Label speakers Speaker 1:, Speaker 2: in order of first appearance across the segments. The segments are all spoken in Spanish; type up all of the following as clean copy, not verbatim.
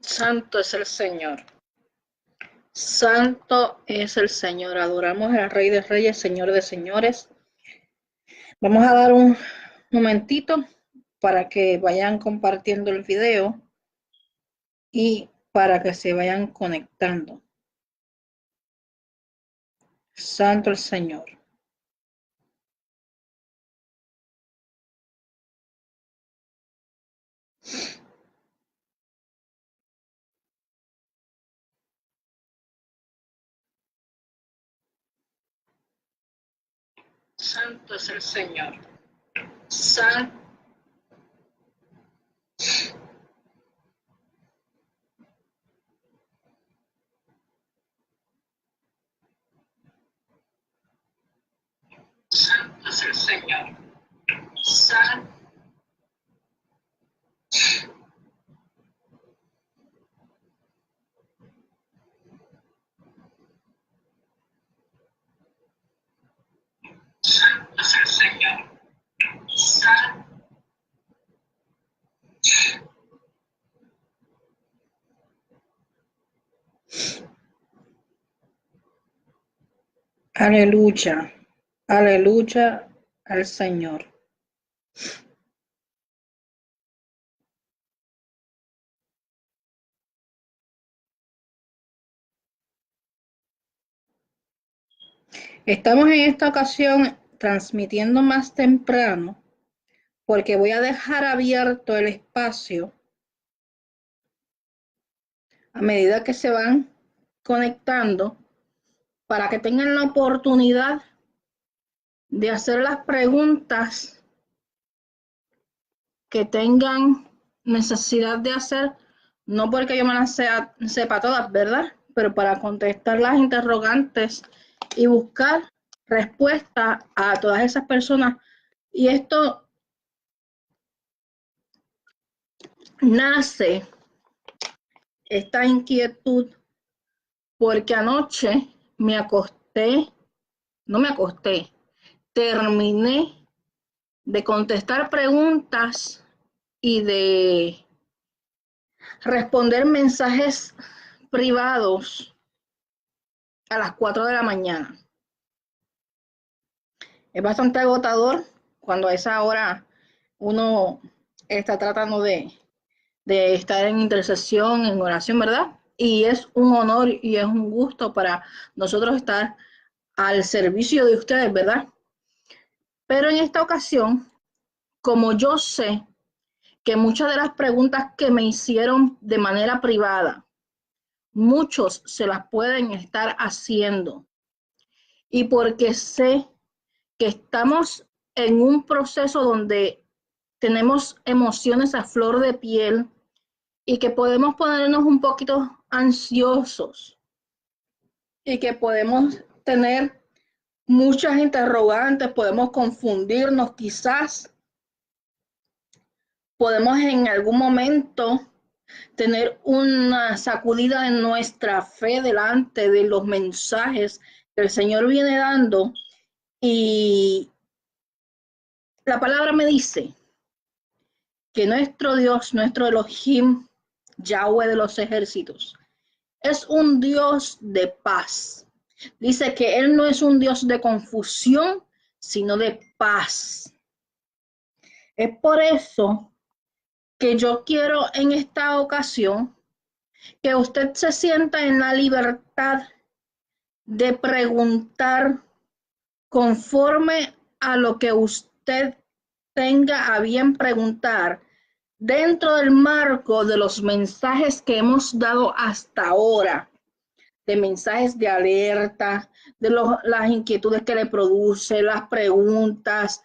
Speaker 1: Santo es el Señor. Santo es el Señor. Adoramos al Rey de Reyes, Señor de Señores. Vamos a dar un momentito para que vayan compartiendo el video y para que se vayan conectando. Santo el Señor. Santo es el Señor. Santo. Santo es el Señor. Santo. Santo es el Señor. Santo. Aleluya. Aleluya al Señor. Estamos en esta ocasión transmitiendo más temprano porque voy a dejar abierto el espacio a medida que se van conectando para que tengan la oportunidad de hacer las preguntas que tengan necesidad de hacer, no porque yo me las sepa todas, ¿verdad? Pero para contestar las interrogantes y buscar respuesta a todas esas personas. Y esto nace, esta inquietud, porque anoche terminé de contestar preguntas y de responder mensajes privados a las 4 de la mañana. Es bastante agotador cuando a esa hora uno está tratando de estar en intercesión, en oración, ¿verdad? Y es un honor y es un gusto para nosotros estar al servicio de ustedes, ¿verdad? Pero en esta ocasión, como yo sé que muchas de las preguntas que me hicieron de manera privada, muchos se las pueden estar haciendo. Y porque sé que estamos en un proceso donde tenemos emociones a flor de piel y que podemos ponernos un poquito ansiosos y que podemos tener muchas interrogantes, podemos confundirnos quizás, podemos en algún momento tener una sacudida en nuestra fe delante de los mensajes que el Señor viene dando. Y la palabra me dice que nuestro Dios, nuestro Elohim, Yahweh de los ejércitos, es un Dios de paz. Dice que Él no es un Dios de confusión, sino de paz. Es por eso que yo quiero en esta ocasión que usted se sienta en la libertad de preguntar conforme a lo que usted tenga a bien preguntar dentro del marco de los mensajes que hemos dado hasta ahora, de mensajes de alerta, de las inquietudes que le produce, las preguntas,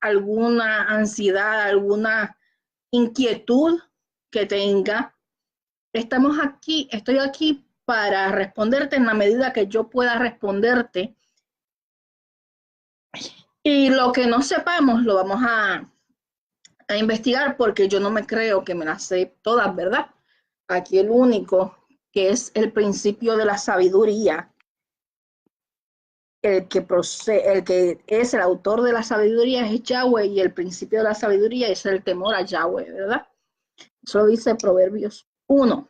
Speaker 1: alguna ansiedad, alguna inquietud que tenga. Estoy aquí para responderte en la medida que yo pueda responderte. Y lo que no sepamos lo vamos a investigar, porque yo no me creo que me las sé todas, ¿verdad? Aquí el único que es el principio de la sabiduría, el que es el autor de la sabiduría es Yahweh, y el principio de la sabiduría es el temor a Yahweh, ¿verdad? Eso lo dice Proverbios 1.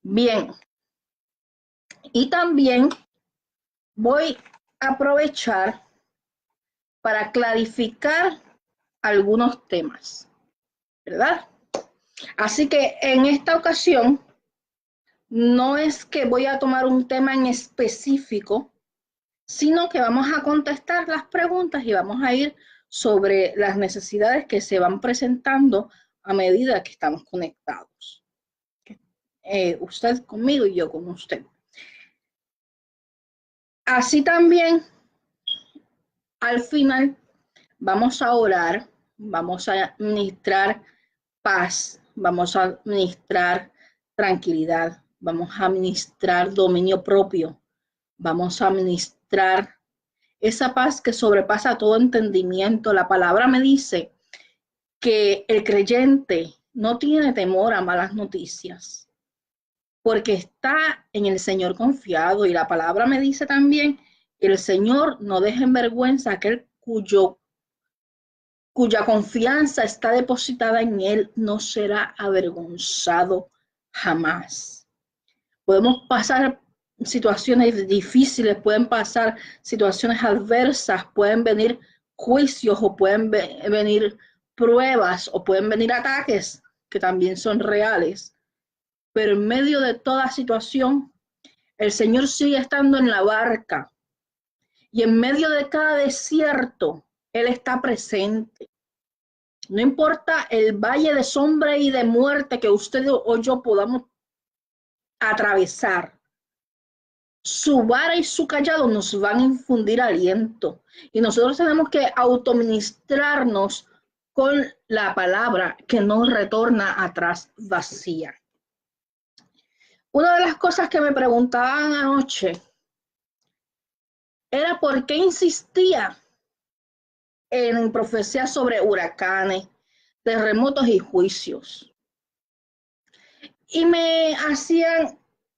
Speaker 1: Bien. Y también voy a aprovechar para clarificar algunos temas, ¿verdad? Así que en esta ocasión no es que voy a tomar un tema en específico, sino que vamos a contestar las preguntas y vamos a ir sobre las necesidades que se van presentando a medida que estamos conectados. Usted conmigo y yo con usted. Así también, al final, vamos a orar, vamos a ministrar paz, vamos a ministrar tranquilidad, vamos a ministrar dominio propio, vamos a ministrar esa paz que sobrepasa todo entendimiento. La palabra me dice que el creyente no tiene temor a malas noticias, porque está en el Señor confiado. Y la palabra me dice también que el Señor no deja en vergüenza a aquel cuya confianza está depositada en Él, no será avergonzado jamás. Podemos pasar situaciones difíciles, pueden pasar situaciones adversas, pueden venir juicios o pueden venir pruebas o pueden venir ataques que también son reales. Pero en medio de toda situación, el Señor sigue estando en la barca y en medio de cada desierto, Él está presente. No importa el valle de sombra y de muerte que usted o yo podamos atravesar, su vara y su callado nos van a infundir aliento. Y nosotros tenemos que autoministrarnos con la palabra que no retorna atrás vacía. Una de las cosas que me preguntaban anoche era por qué insistía en profecías sobre huracanes, terremotos y juicios. Y me hacían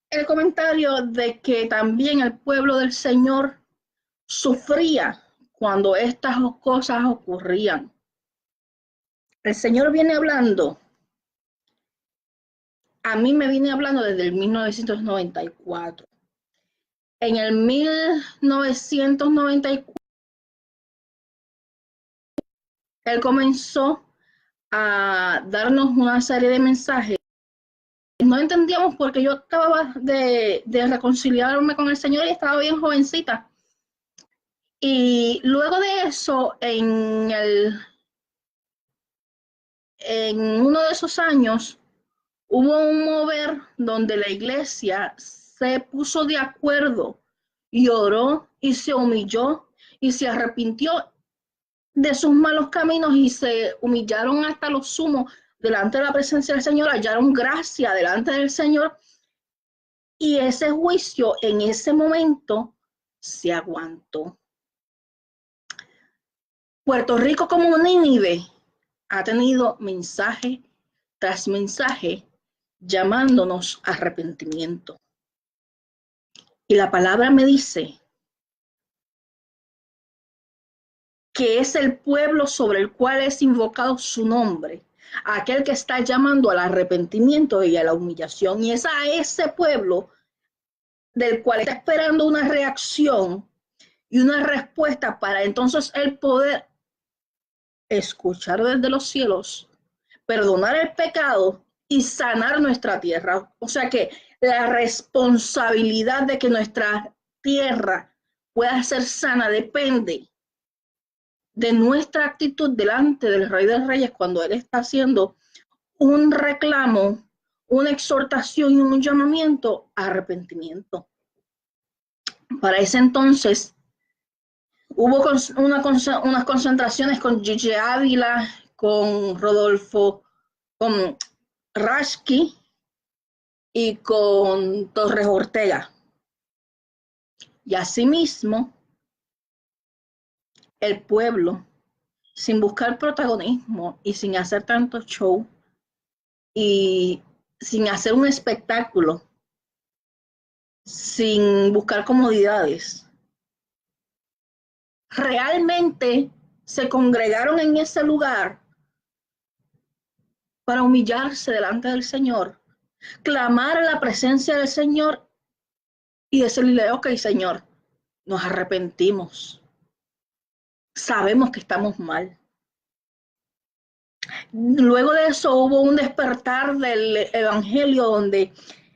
Speaker 1: el comentario de que también el pueblo del Señor sufría cuando estas cosas ocurrían. El Señor viene hablando, a mí me viene hablando desde el 1994. En el 1994, Él comenzó a darnos una serie de mensajes. No entendíamos porque yo acababa de reconciliarme con el Señor y estaba bien jovencita. Y luego de eso, en uno de esos años, hubo un mover donde la iglesia se puso de acuerdo y oró y se humilló y se arrepintió de sus malos caminos y se humillaron hasta lo sumo delante de la presencia del Señor, hallaron gracia delante del Señor y ese juicio en ese momento se aguantó. Puerto Rico como Nínive ha tenido mensaje tras mensaje llamándonos a arrepentimiento. Y la palabra me dice que es el pueblo sobre el cual es invocado su nombre, aquel que está llamando al arrepentimiento y a la humillación. Y es a ese pueblo del cual está esperando una reacción y una respuesta para entonces él poder escuchar desde los cielos, perdonar el pecado y sanar nuestra tierra. O sea que la responsabilidad de que nuestra tierra pueda ser sana depende de nuestra actitud delante del Rey de Reyes cuando Él está haciendo un reclamo, una exhortación y un llamamiento a arrepentimiento. Para ese entonces hubo unas concentraciones con Gigi Ávila, con Rodolfo, con Rasky y con Torres Ortega. Y asimismo, el pueblo, sin buscar protagonismo y sin hacer tanto show y sin hacer un espectáculo, sin buscar comodidades, realmente se congregaron en ese lugar para humillarse delante del Señor, clamar a la presencia del Señor y decirle, ok, Señor, nos arrepentimos, sabemos que estamos mal. Luego de eso hubo un despertar del Evangelio donde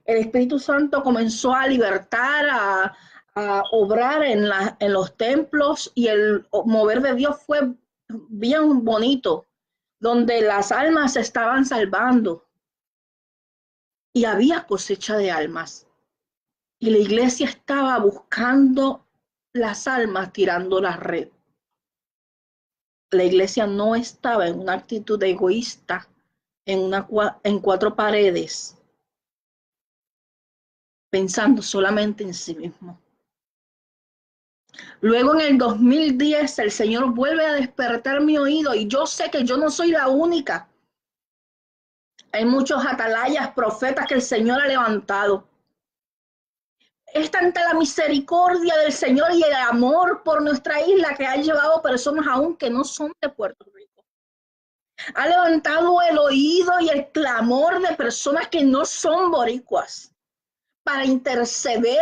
Speaker 1: el Espíritu Santo comenzó a libertar, a obrar en los templos, y el mover de Dios fue bien bonito, donde las almas se estaban salvando y había cosecha de almas. Y la iglesia estaba buscando las almas tirando la red. La iglesia no estaba en una actitud egoísta, en cuatro paredes, pensando solamente en sí mismo. Luego en el 2010 el Señor vuelve a despertar mi oído y yo sé que yo no soy la única. Hay muchos atalayas, profetas que el Señor ha levantado. Es tanta la misericordia del Señor y el amor por nuestra isla que ha llevado personas aún que no son de Puerto Rico. Ha levantado el oído y el clamor de personas que no son boricuas para interceder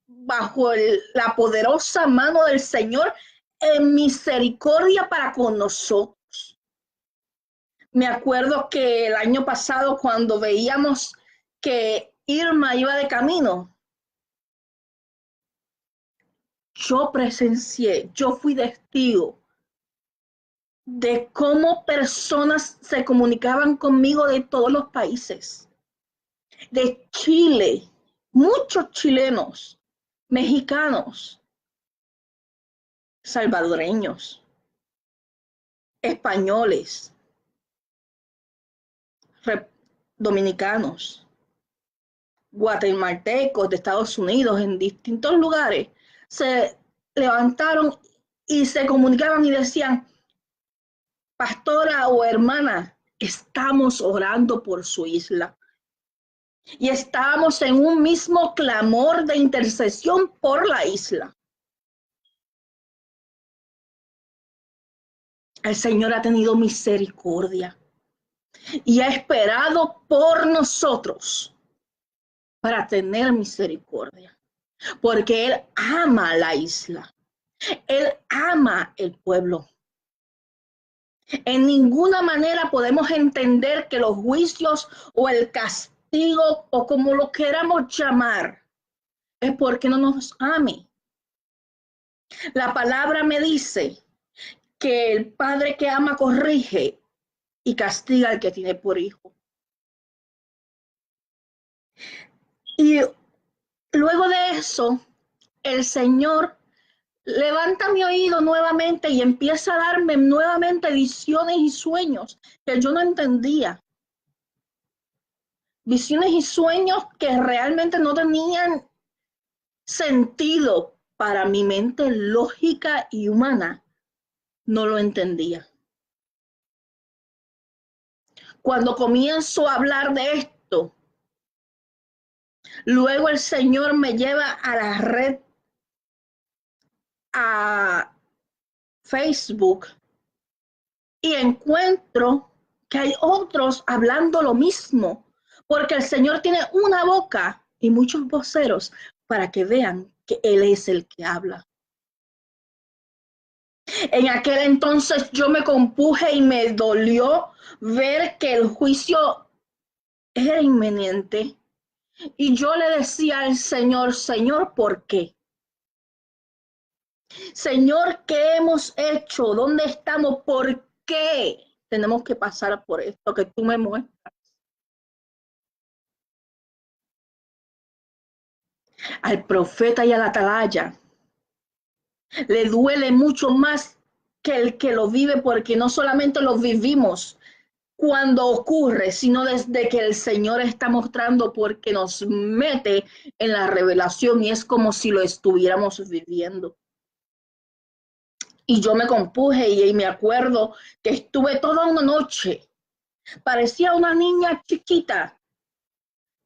Speaker 1: bajo la poderosa mano del Señor en misericordia para con nosotros. Me acuerdo que el año pasado, cuando veíamos que Irma iba de camino, yo presencié, yo fui testigo de cómo personas se comunicaban conmigo de todos los países, de Chile, muchos chilenos, mexicanos, salvadoreños, españoles, dominicanos, guatemaltecos de Estados Unidos, en distintos lugares, se levantaron y se comunicaban y decían, pastora o hermana, estamos orando por su isla. Y estábamos en un mismo clamor de intercesión por la isla. El Señor ha tenido misericordia y ha esperado por nosotros para tener misericordia, porque Él ama la isla, Él ama el pueblo. En ninguna manera podemos entender que los juicios o el castigo o como lo queramos llamar es porque no nos ame. La palabra me dice que el padre que ama corrige y castiga al que tiene por hijo. Y luego de eso, el Señor levanta mi oído nuevamente y empieza a darme nuevamente visiones y sueños que yo no entendía. Visiones y sueños que realmente no tenían sentido para mi mente lógica y humana. No lo entendía. Cuando comienzo a hablar de esto, luego el Señor me lleva a la red, a Facebook, y encuentro que hay otros hablando lo mismo, porque el Señor tiene una boca y muchos voceros para que vean que Él es el que habla. En aquel entonces yo me compuje y me dolió ver que el juicio era inminente. Y yo le decía al Señor, Señor, ¿por qué? Señor, ¿qué hemos hecho? ¿Dónde estamos? ¿Por qué tenemos que pasar por esto que tú me muestras? Al profeta y a la atalaya le duele mucho más que el que lo vive, porque no solamente lo vivimos cuando ocurre, sino desde que el Señor está mostrando, porque nos mete en la revelación y es como si lo estuviéramos viviendo. Y yo me compuje y me acuerdo que estuve toda una noche, parecía una niña chiquita,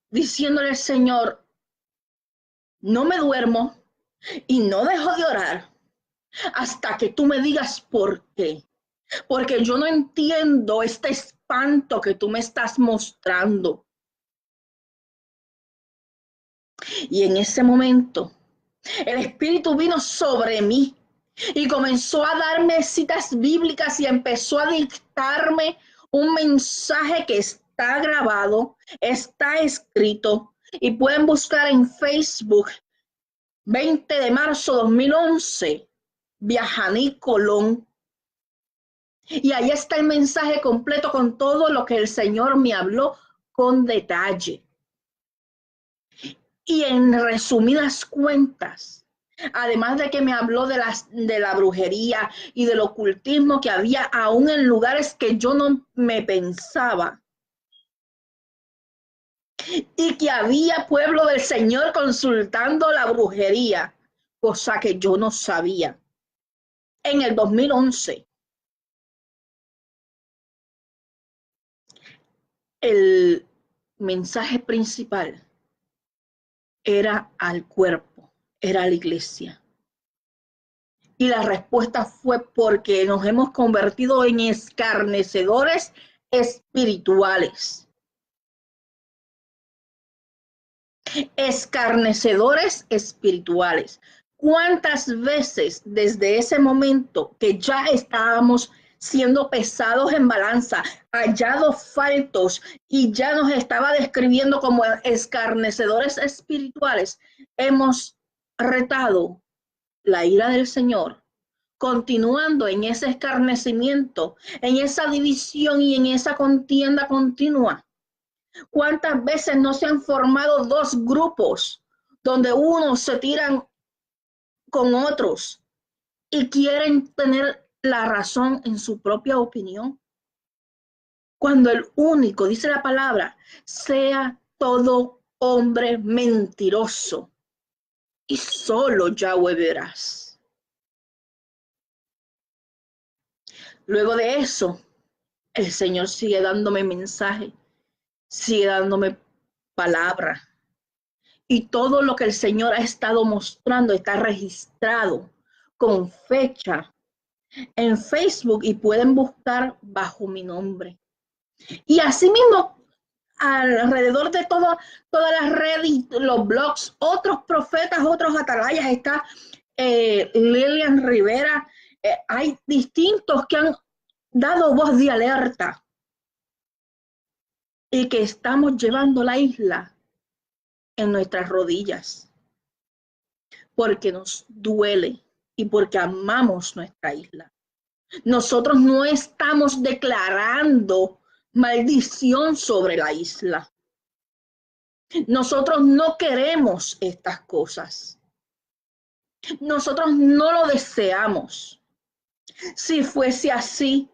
Speaker 1: diciéndole al Señor, no me duermo y no dejo de orar hasta que tú me digas por qué. Porque yo no entiendo este espanto que tú me estás mostrando. Y en ese momento, el Espíritu vino sobre mí y comenzó a darme citas bíblicas y empezó a dictarme un mensaje que está grabado, está escrito y pueden buscar en Facebook 20 de marzo 2011, Viajaní Colón. Y ahí está el mensaje completo con todo lo que el Señor me habló con detalle. Y en resumidas cuentas, además de que me habló de la brujería y del ocultismo que había aún en lugares que yo no me pensaba, y que había pueblo del Señor consultando la brujería, cosa que yo no sabía. En el 2011, el mensaje principal era al cuerpo, era a la iglesia. Y la respuesta fue porque nos hemos convertido en escarnecedores espirituales. Escarnecedores espirituales. ¿Cuántas veces desde ese momento que ya estábamos siendo pesados en balanza, hallados faltos y ya nos estaba describiendo como escarnecedores espirituales, hemos retado la ira del Señor, continuando en ese escarnecimiento, en esa división y en esa contienda continua? ¿Cuántas veces no se han formado dos grupos donde unos se tiran con otros y quieren tener la razón en su propia opinión? Cuando el único, dice la palabra, sea todo hombre mentiroso y solo Yahweh verás. Luego de eso, el Señor sigue dándome mensaje, sigue dándome palabra. Y todo lo que el Señor ha estado mostrando está registrado con fecha en Facebook y pueden buscar bajo mi nombre. Y asimismo, alrededor de todas las redes y los blogs, otros profetas, otros atalayas, está Lilian Rivera, hay distintos que han dado voz de alerta y que estamos llevando la isla en nuestras rodillas, porque nos duele y porque amamos nuestra isla. Nosotros no estamos declarando maldición sobre la isla. Nosotros no queremos estas cosas. Nosotros no lo deseamos. Si fuese así,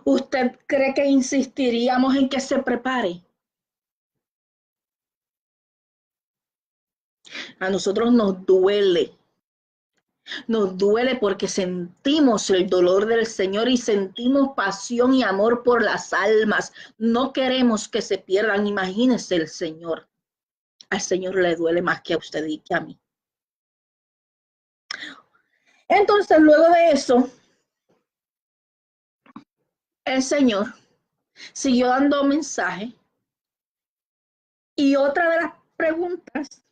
Speaker 1: ¿usted cree que insistiríamos en que se prepare? A nosotros nos duele. Nos duele porque sentimos el dolor del Señor y sentimos pasión y amor por las almas. No queremos que se pierdan. Imagínese el Señor. Al Señor le duele más que a usted y que a mí. Entonces, luego de eso, el Señor siguió dando mensaje. Y otra de las preguntas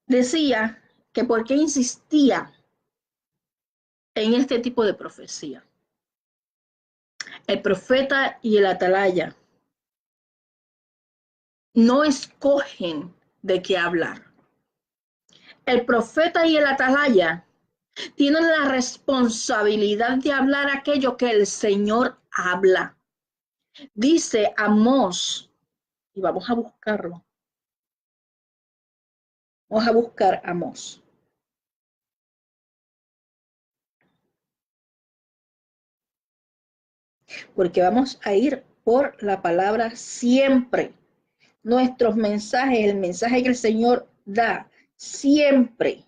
Speaker 1: decía que por qué insistía en este tipo de profecía. El profeta y el atalaya no escogen de qué hablar. El profeta y el atalaya tienen la responsabilidad de hablar aquello que el Señor habla. Dice Amós, y vamos a buscarlo. Vamos a buscar Amós. Porque vamos a ir por la palabra siempre. Nuestros mensajes, el mensaje que el Señor da, siempre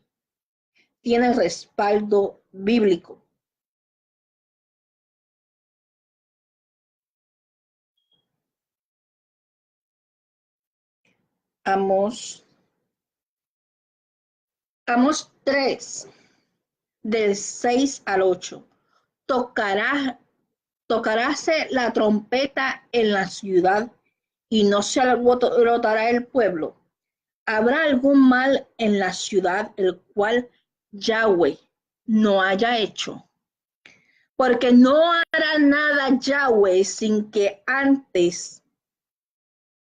Speaker 1: tiene respaldo bíblico. Amós 3, del 6 al 8. Tocaráse la trompeta en la ciudad y no se alborotará el pueblo. ¿Habrá algún mal en la ciudad el cual Yahweh no haya hecho? Porque no hará nada Yahweh sin que antes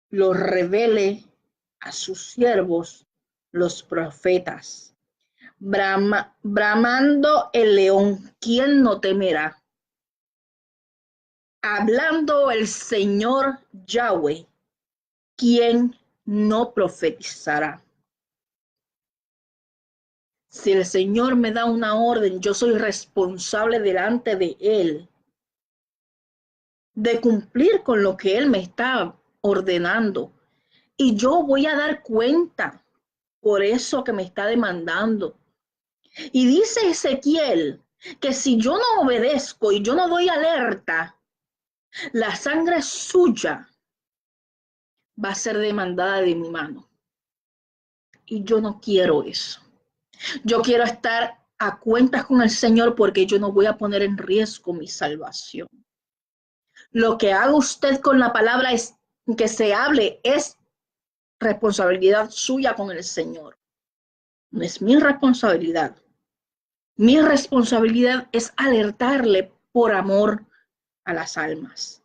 Speaker 1: lo revele a sus siervos, los profetas. Bramando el león, ¿quién no temerá? Hablando el Señor Yahweh, ¿quién no profetizará? Si el Señor me da una orden, yo soy responsable delante de Él de cumplir con lo que Él me está ordenando. Y yo voy a dar cuenta por eso que me está demandando. Y dice Ezequiel que si yo no obedezco y yo no doy alerta, la sangre suya va a ser demandada de mi mano. Y yo no quiero eso. Yo quiero estar a cuentas con el Señor porque yo no voy a poner en riesgo mi salvación. Lo que haga usted con la palabra es que se hable, es responsabilidad suya con el Señor. No es mi responsabilidad. Mi responsabilidad es alertarle por amor a las almas.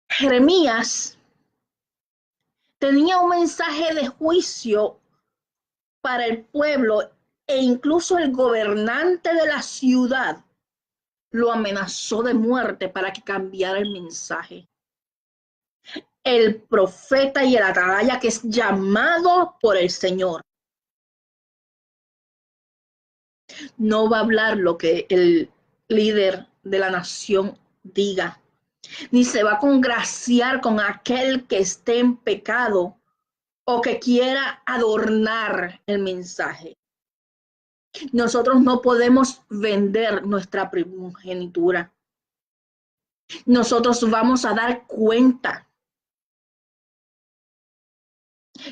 Speaker 1: Jeremías tenía un mensaje de juicio para el pueblo e incluso el gobernante de la ciudad lo amenazó de muerte para que cambiara el mensaje. El profeta y el atalaya que es llamado por el Señor no va a hablar lo que el líder de la nación diga, ni se va a congraciar con aquel que esté en pecado o que quiera adornar el mensaje. Nosotros no podemos vender nuestra primogenitura. Nosotros vamos a dar cuenta.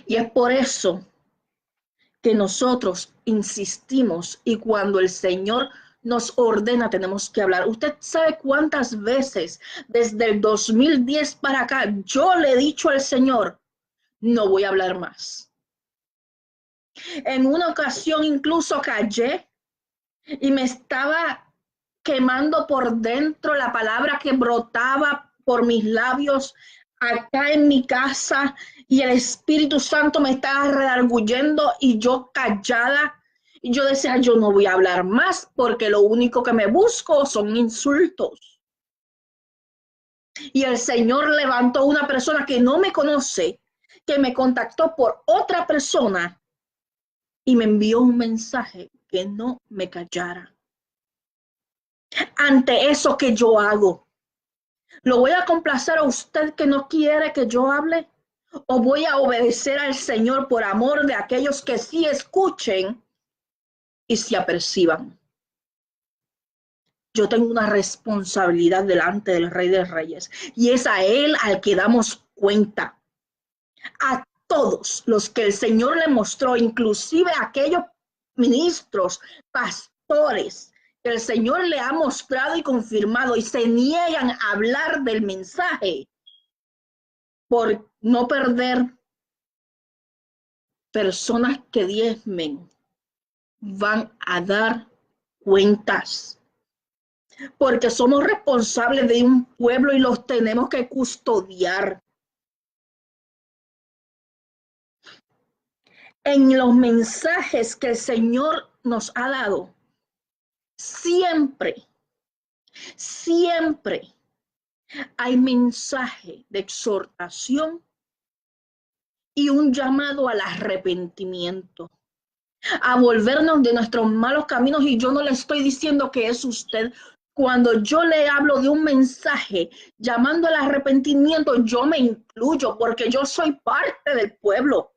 Speaker 1: Y es por eso que nosotros insistimos y cuando el Señor nos ordena tenemos que hablar. Usted sabe cuántas veces desde el 2010 para acá yo le he dicho al Señor, no voy a hablar más. En una ocasión incluso callé y me estaba quemando por dentro la palabra que brotaba por mis labios acá en mi casa y el Espíritu Santo me estaba redarguyendo y yo callada. Y yo decía, yo no voy a hablar más porque lo único que me busco son insultos. Y el Señor levantó una persona que no me conoce, que me contactó por otra persona y me envió un mensaje que no me callara. Ante eso que yo hago, ¿lo voy a complacer a usted que no quiere que yo hable? ¿O voy a obedecer al Señor por amor de aquellos que sí escuchen y se aperciban? Yo tengo una responsabilidad delante del Rey de Reyes y es a Él al que damos cuenta. A todos los que el Señor le mostró, inclusive a aquellos ministros, pastores, que el Señor le ha mostrado y confirmado y se niegan a hablar del mensaje por no perder personas que diezmen, van a dar cuentas. Porque somos responsables de un pueblo y los tenemos que custodiar. En los mensajes que el Señor nos ha dado, siempre hay mensaje de exhortación y un llamado al arrepentimiento, a volvernos de nuestros malos caminos. Y yo no le estoy diciendo que es usted. Cuando yo le hablo de un mensaje llamando al arrepentimiento, yo me incluyo porque yo soy parte del pueblo.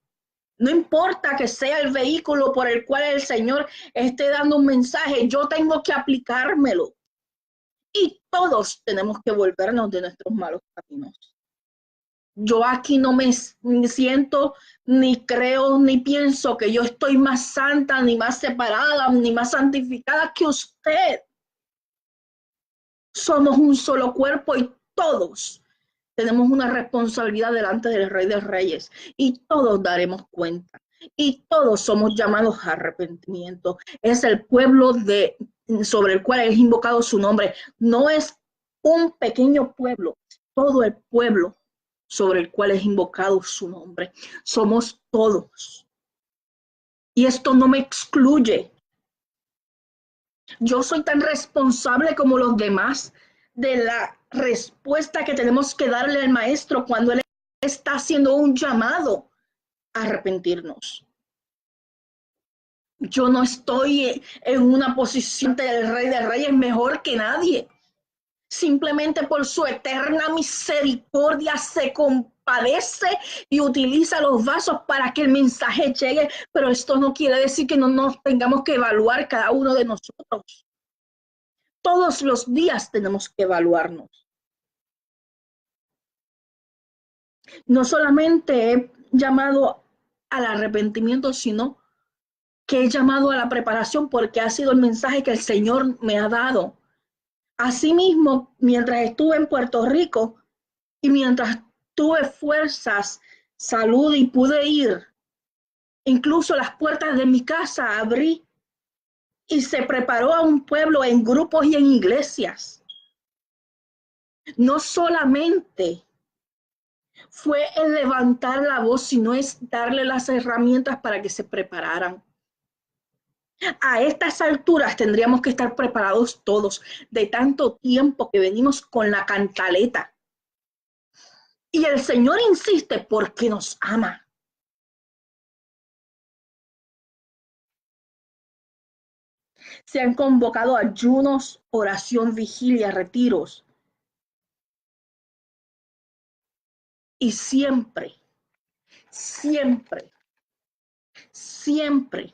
Speaker 1: No importa que sea el vehículo por el cual el Señor esté dando un mensaje, yo tengo que aplicármelo. Y todos tenemos que volvernos de nuestros malos caminos. Yo aquí no me siento, ni creo, ni pienso que yo estoy más santa, ni más separada, ni más santificada que usted. Somos un solo cuerpo y todos tenemos una responsabilidad delante del Rey de Reyes y todos daremos cuenta. Y todos somos llamados a arrepentimiento. Es el pueblo sobre el cual es invocado su nombre. No es un pequeño pueblo, todo el pueblo sobre el cual es invocado su nombre. Somos todos. Y esto no me excluye. Yo soy tan responsable como los demás de la respuesta que tenemos que darle al maestro cuando él está haciendo un llamado a arrepentirnos. Yo no estoy en una posición del Rey de Reyes mejor que nadie. Simplemente por su eterna misericordia se compadece y utiliza los vasos para que el mensaje llegue, pero esto no quiere decir que no nos tengamos que evaluar cada uno de nosotros. Todos los días tenemos que evaluarnos. No solamente he llamado al arrepentimiento, sino que he llamado a la preparación porque ha sido el mensaje que el Señor me ha dado. Asimismo, mientras estuve en Puerto Rico y mientras tuve fuerzas, salud y pude ir, incluso las puertas de mi casa abrí y se preparó a un pueblo en grupos y en iglesias. No solamente fue el levantar la voz, sino es darle las herramientas para que se prepararan. A estas alturas tendríamos que estar preparados todos, de tanto tiempo que venimos con la cantaleta. Y el Señor insiste porque nos ama. Se han convocado ayunos, oración, vigilia, retiros. Y siempre, siempre, siempre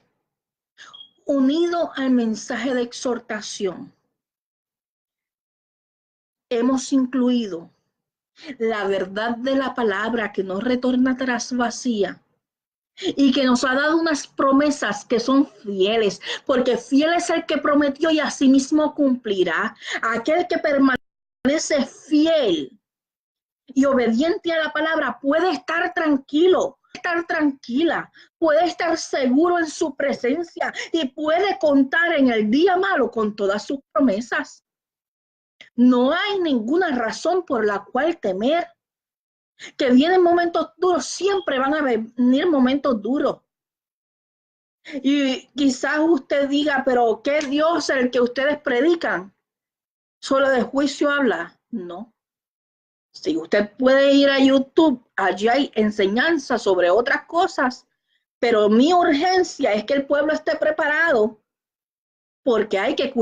Speaker 1: unido al mensaje de exhortación, hemos incluido la verdad de la palabra que no retorna atrás vacía y que nos ha dado unas promesas que son fieles, porque fiel es el que prometió y asimismo cumplirá. Aquel que permanece fiel y obediente a la palabra puede estar tranquilo, estar tranquila, puede estar seguro en su presencia y puede contar en el día malo con todas sus promesas. No hay ninguna razón por la cual temer. Que vienen momentos duros, siempre van a venir momentos duros. Y quizás usted diga, pero ¿qué Dios el que ustedes predican? ¿Solo de juicio habla? No. Si usted puede ir a YouTube, allí hay enseñanza sobre otras cosas, pero mi urgencia es que el pueblo esté preparado porque hay que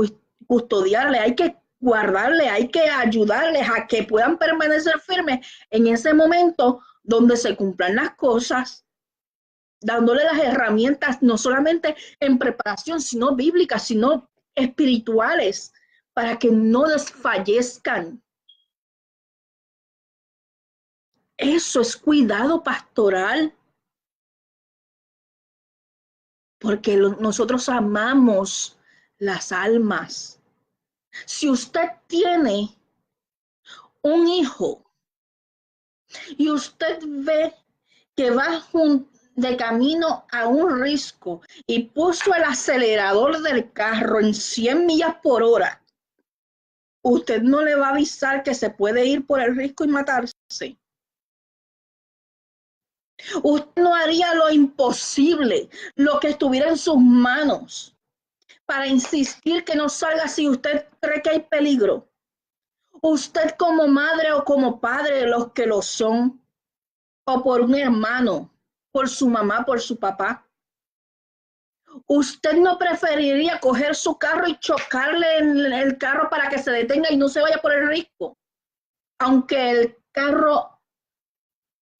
Speaker 1: custodiarle, hay que guardarle, hay que ayudarles a que puedan permanecer firmes en ese momento donde se cumplan las cosas, dándole las herramientas no solamente en preparación, sino bíblicas, sino espirituales, para que no desfallezcan. Eso es cuidado pastoral, porque nosotros amamos las almas. Si usted tiene un hijo y usted ve que va de camino a un risco y puso el acelerador del carro en 100 millas por hora, usted no le va a avisar que se puede ir por el risco y matarse. Usted no haría lo imposible, lo que estuviera en sus manos, para insistir que no salga si usted cree que hay peligro. Usted como madre o como padre, los que lo son, o por un hermano, por su mamá, por su papá, ¿usted no preferiría coger su carro y chocarle en el carro para que se detenga y no se vaya por el risco? Aunque el carro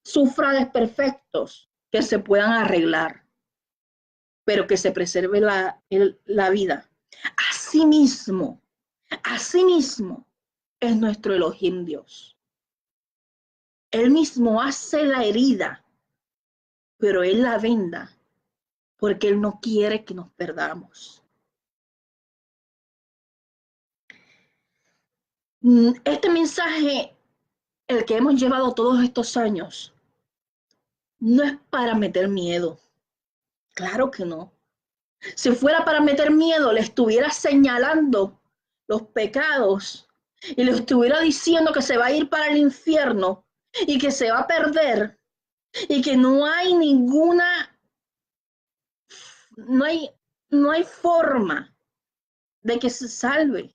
Speaker 1: sufra desperfectos que se puedan arreglar, pero que se preserve la vida. Asimismo es nuestro Elohim Dios. Él mismo hace la herida, pero Él la venda porque Él no quiere que nos perdamos. Este mensaje el que hemos llevado todos estos años no es para meter miedo. Claro que no. Si fuera para meter miedo, le estuviera señalando los pecados y le estuviera diciendo que se va a ir para el infierno y que se va a perder y que no hay ninguna, no hay, no hay forma de que se salve.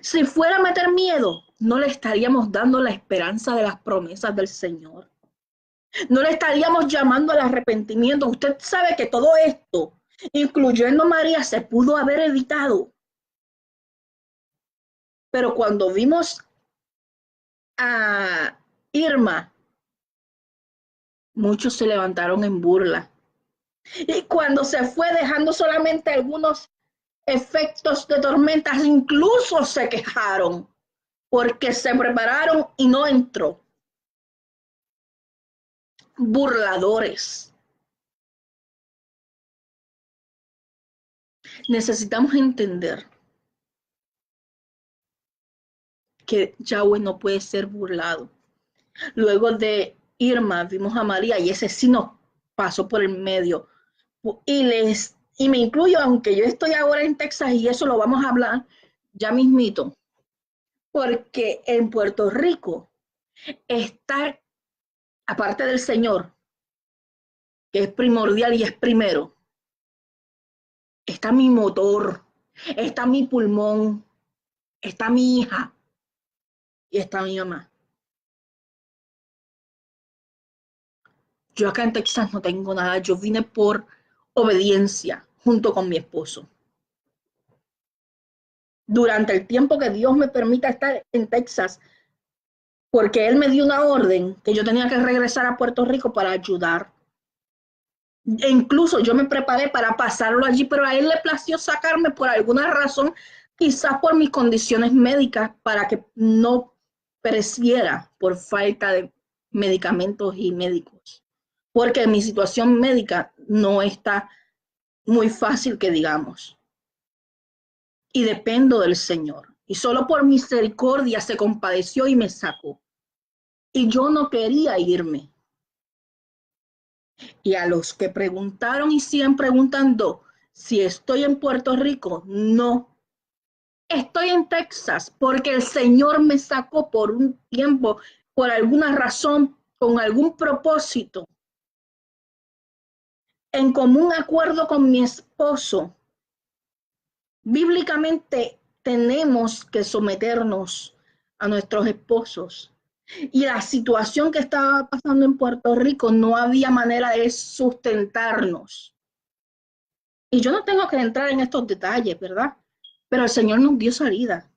Speaker 1: Si fuera a meter miedo, no le estaríamos dando la esperanza de las promesas del Señor. No le estaríamos llamando al arrepentimiento. Usted sabe que todo esto, incluyendo María, se pudo haber evitado. Pero cuando vimos a Irma, muchos se levantaron en burla. Y cuando se fue dejando solamente algunos efectos de tormentas, incluso se quejaron porque se prepararon y no entró. Burladores. Necesitamos entender que Yahweh no puede ser burlado. Luego de Irma vimos a María y ese sí nos pasó por el medio. Y me incluyo, aunque yo estoy ahora en Texas y eso lo vamos a hablar ya mismito, porque en Puerto Rico está, aparte del Señor, que es primordial y es primero, está mi motor, está mi pulmón, está mi hija y está mi mamá. Yo acá en Texas no tengo nada, yo vine por obediencia junto con mi esposo. Durante el tiempo que Dios me permita estar en Texas, porque Él me dio una orden que yo tenía que regresar a Puerto Rico para ayudar. E incluso yo me preparé para pasarlo allí, pero a Él le plació sacarme por alguna razón, quizás por mis condiciones médicas, para que no pereciera por falta de medicamentos y médicos. Porque mi situación médica no está muy fácil que digamos. Y dependo del Señor. Y solo por misericordia se compadeció y me sacó. Y yo no quería irme. Y a los que preguntaron y siguen preguntando si estoy en Puerto Rico, no. Estoy en Texas porque el Señor me sacó por un tiempo, por alguna razón, con algún propósito. En común acuerdo con mi esposo, bíblicamente tenemos que someternos a nuestros esposos. Y la situación que estaba pasando en Puerto Rico, no había manera de sustentarnos. Y yo no tengo que entrar en estos detalles, ¿verdad? Pero el Señor nos dio salida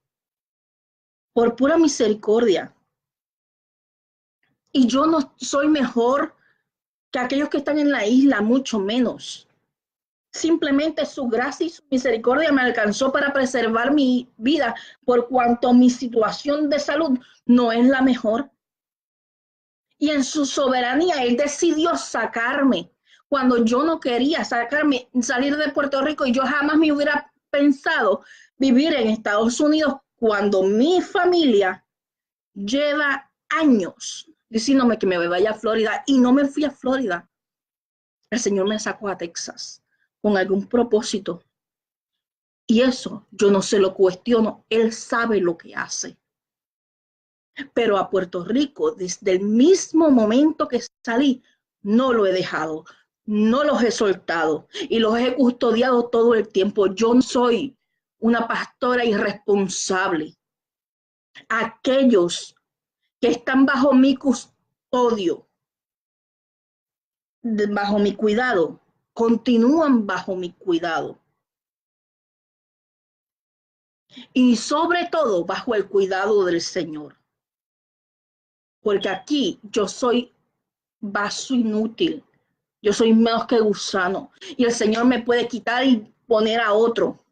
Speaker 1: por pura misericordia. Y yo no soy mejor que aquellos que están en la isla, mucho menos. Simplemente su gracia y su misericordia me alcanzó para preservar mi vida, por cuanto mi situación de salud no es la mejor. Y en su soberanía, Él decidió sacarme cuando yo no quería sacarme, salir de Puerto Rico, y yo jamás me hubiera pensado vivir en Estados Unidos cuando mi familia lleva años diciéndome que me vaya a Florida, y no me fui a Florida. El Señor me sacó a Texas con algún propósito. Y eso yo no se lo cuestiono. Él sabe lo que hace. Pero a Puerto Rico, desde el mismo momento que salí, no lo he dejado, no los he soltado y los he custodiado todo el tiempo. Yo no soy una pastora irresponsable. Aquellos que están bajo mi custodio, bajo mi cuidado, continúan bajo mi cuidado. Y sobre todo bajo el cuidado del Señor. Porque aquí yo soy vaso inútil. Yo soy menos que gusano. Y el Señor me puede quitar y poner a otro.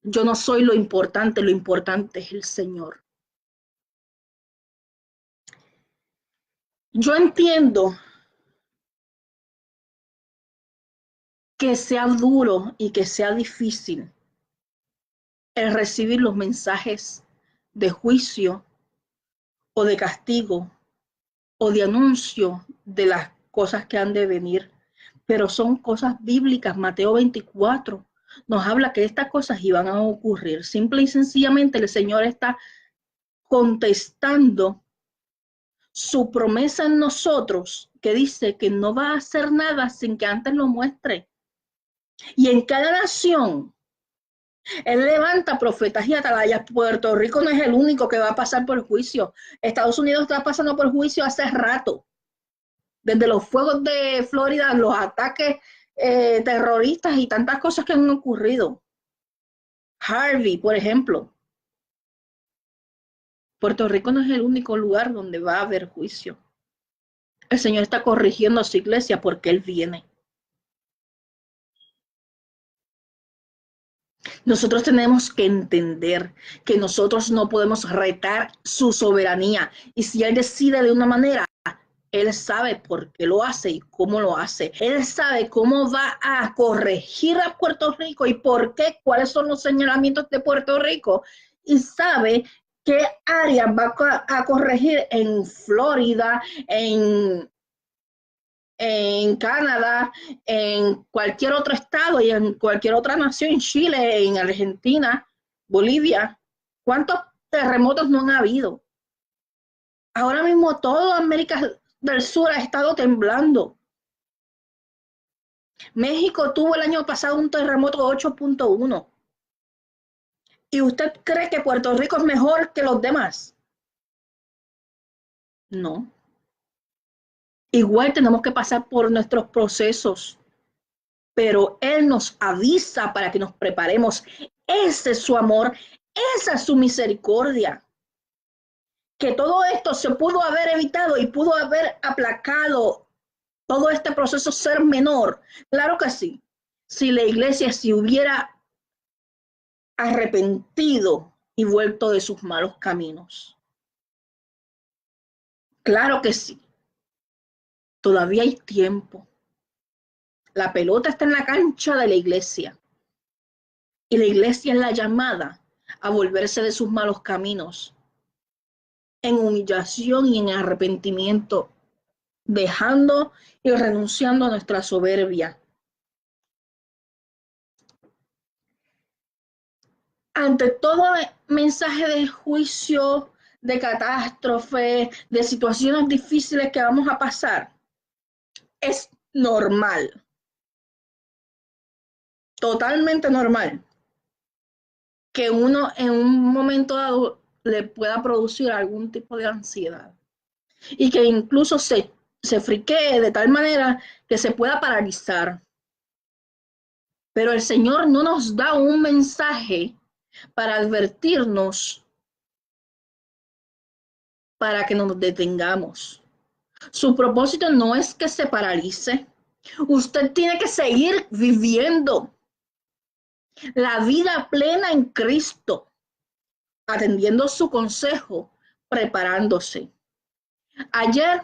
Speaker 1: Yo no soy lo importante es el Señor. Yo entiendo que sea duro y que sea difícil el recibir los mensajes de juicio o de castigo o de anuncio de las cosas que han de venir, pero son cosas bíblicas. Mateo 24 nos habla que estas cosas iban a ocurrir. Simple y sencillamente el Señor está contestando su promesa en nosotros, que dice que no va a hacer nada sin que antes lo muestre. Y en cada nación, Él levanta profetas y atalayas. Puerto Rico no es el único que va a pasar por juicio. Estados Unidos está pasando por juicio hace rato. Desde los fuegos de Florida, los ataques terroristas y tantas cosas que han ocurrido. Harvey, por ejemplo. Puerto Rico no es el único lugar donde va a haber juicio. El Señor está corrigiendo a su iglesia porque Él viene. Nosotros tenemos que entender que nosotros no podemos retar su soberanía. Y si Él decide de una manera, Él sabe por qué lo hace y cómo lo hace. Él sabe cómo va a corregir a Puerto Rico y por qué, cuáles son los señalamientos de Puerto Rico. Y sabe qué áreas va a corregir en Florida, en Canadá, en cualquier otro estado y en cualquier otra nación, en Chile, en Argentina, Bolivia. ¿Cuántos terremotos no han habido? Ahora mismo toda América del Sur ha estado temblando. México tuvo el año pasado un terremoto 8.1. ¿Y usted cree que Puerto Rico es mejor que los demás? No. Igual tenemos que pasar por nuestros procesos, pero Él nos avisa para que nos preparemos. Ese es su amor, esa es su misericordia. Que todo esto se pudo haber evitado y pudo haber aplacado todo este proceso ser menor. Claro que sí. Si la iglesia se hubiera arrepentido y vuelto de sus malos caminos. Claro que sí. Todavía hay tiempo. La pelota está en la cancha de la iglesia. Y la iglesia es la llamada a volverse de sus malos caminos en humillación y en arrepentimiento, dejando y renunciando a nuestra soberbia. Ante todo mensaje de juicio, de catástrofe, de situaciones difíciles que vamos a pasar, es normal, totalmente normal, que uno en un momento dado le pueda producir algún tipo de ansiedad y que incluso se friquee de tal manera que se pueda paralizar. Pero el Señor no nos da un mensaje para advertirnos, para que nos detengamos. Su propósito no es que se paralice. Usted tiene que seguir viviendo la vida plena en Cristo, atendiendo su consejo, preparándose. Ayer,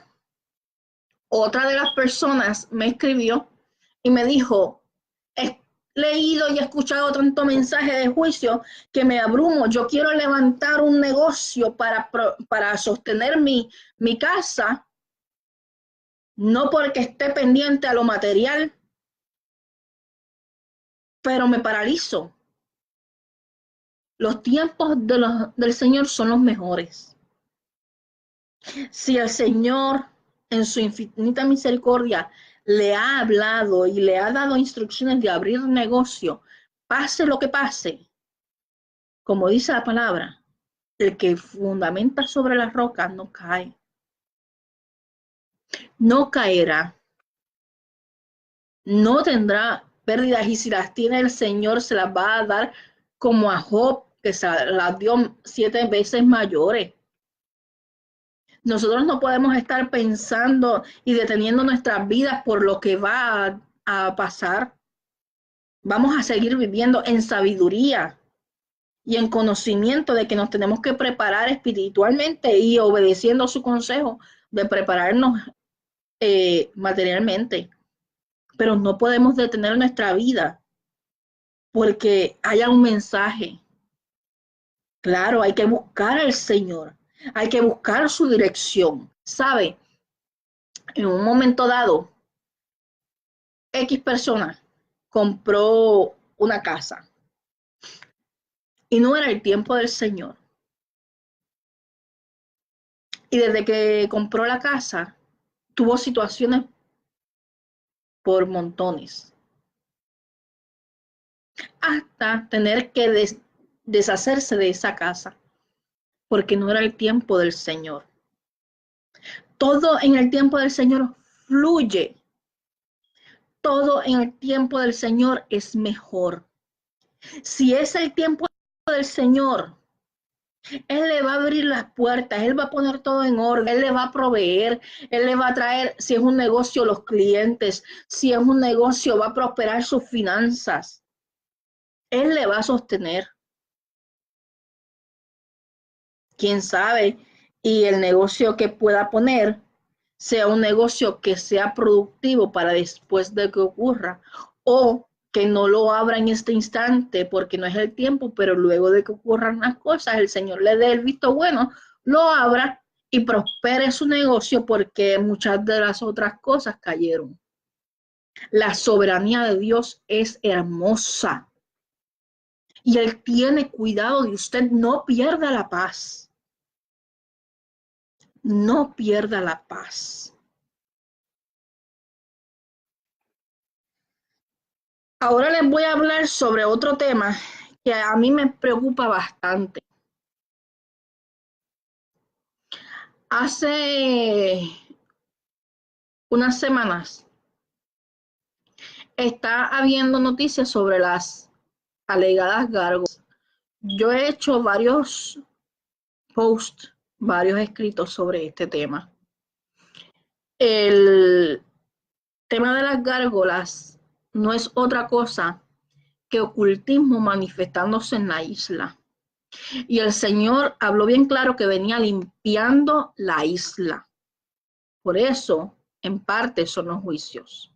Speaker 1: otra de las personas me escribió y me dijo, he leído y he escuchado tanto mensaje de juicio que me abrumo. Yo quiero levantar un negocio para sostener mi casa, no porque esté pendiente a lo material, pero me paralizo. Los tiempos del Señor son los mejores. Si el Señor, en su infinita misericordia, le ha hablado y le ha dado instrucciones de abrir negocio, pase lo que pase, como dice la palabra, el que fundamenta sobre la roca no cae. No caerá. No tendrá pérdidas, y si las tiene el Señor se las va a dar como a Job, que se las dio 7 veces mayores. Nosotros no podemos estar pensando y deteniendo nuestras vidas por lo que va a pasar. Vamos a seguir viviendo en sabiduría y en conocimiento de que nos tenemos que preparar espiritualmente y obedeciendo su consejo de prepararnos materialmente. Pero no podemos detener nuestra vida porque haya un mensaje. Claro, hay que buscar al Señor. Hay que buscar su dirección. ¿Sabe? En un momento dado, X persona compró una casa y no era el tiempo del Señor. Y desde que compró la casa, tuvo situaciones por montones, hasta tener que deshacerse de esa casa, porque no era el tiempo del Señor. Todo en el tiempo del Señor fluye. Todo en el tiempo del Señor es mejor. Si es el tiempo del Señor, Él le va a abrir las puertas, Él va a poner todo en orden, Él le va a proveer, Él le va a traer, si es un negocio, los clientes, si es un negocio, va a prosperar sus finanzas. Él le va a sostener. Quién sabe, y el negocio que pueda poner sea un negocio que sea productivo para después de que ocurra, o que no lo abra en este instante porque no es el tiempo, pero luego de que ocurran las cosas, el Señor le dé el visto bueno, lo abra y prospere su negocio porque muchas de las otras cosas cayeron. La soberanía de Dios es hermosa y Él tiene cuidado de usted. No pierda la paz. No pierda la paz. Ahora les voy a hablar sobre otro tema que a mí me preocupa bastante. Hace unas semanas está habiendo noticias sobre las alegadas gárgolas. Yo he hecho varios posts, varios escritos sobre este tema. El tema de las gárgolas no es otra cosa que ocultismo manifestándose en la isla. Y el Señor habló bien claro que venía limpiando la isla. Por eso, en parte, son los juicios.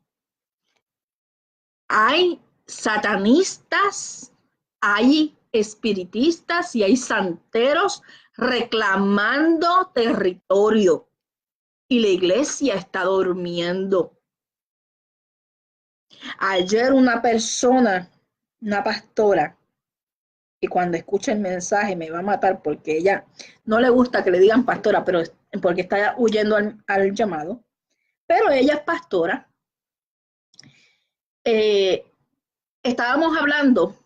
Speaker 1: Hay satanistas, hay espiritistas y hay santeros reclamando territorio. Y la iglesia está durmiendo. Ayer una persona, una pastora, y cuando escuche el mensaje me va a matar porque ella no le gusta que le digan pastora, pero porque está huyendo al llamado, pero ella es pastora. Estábamos hablando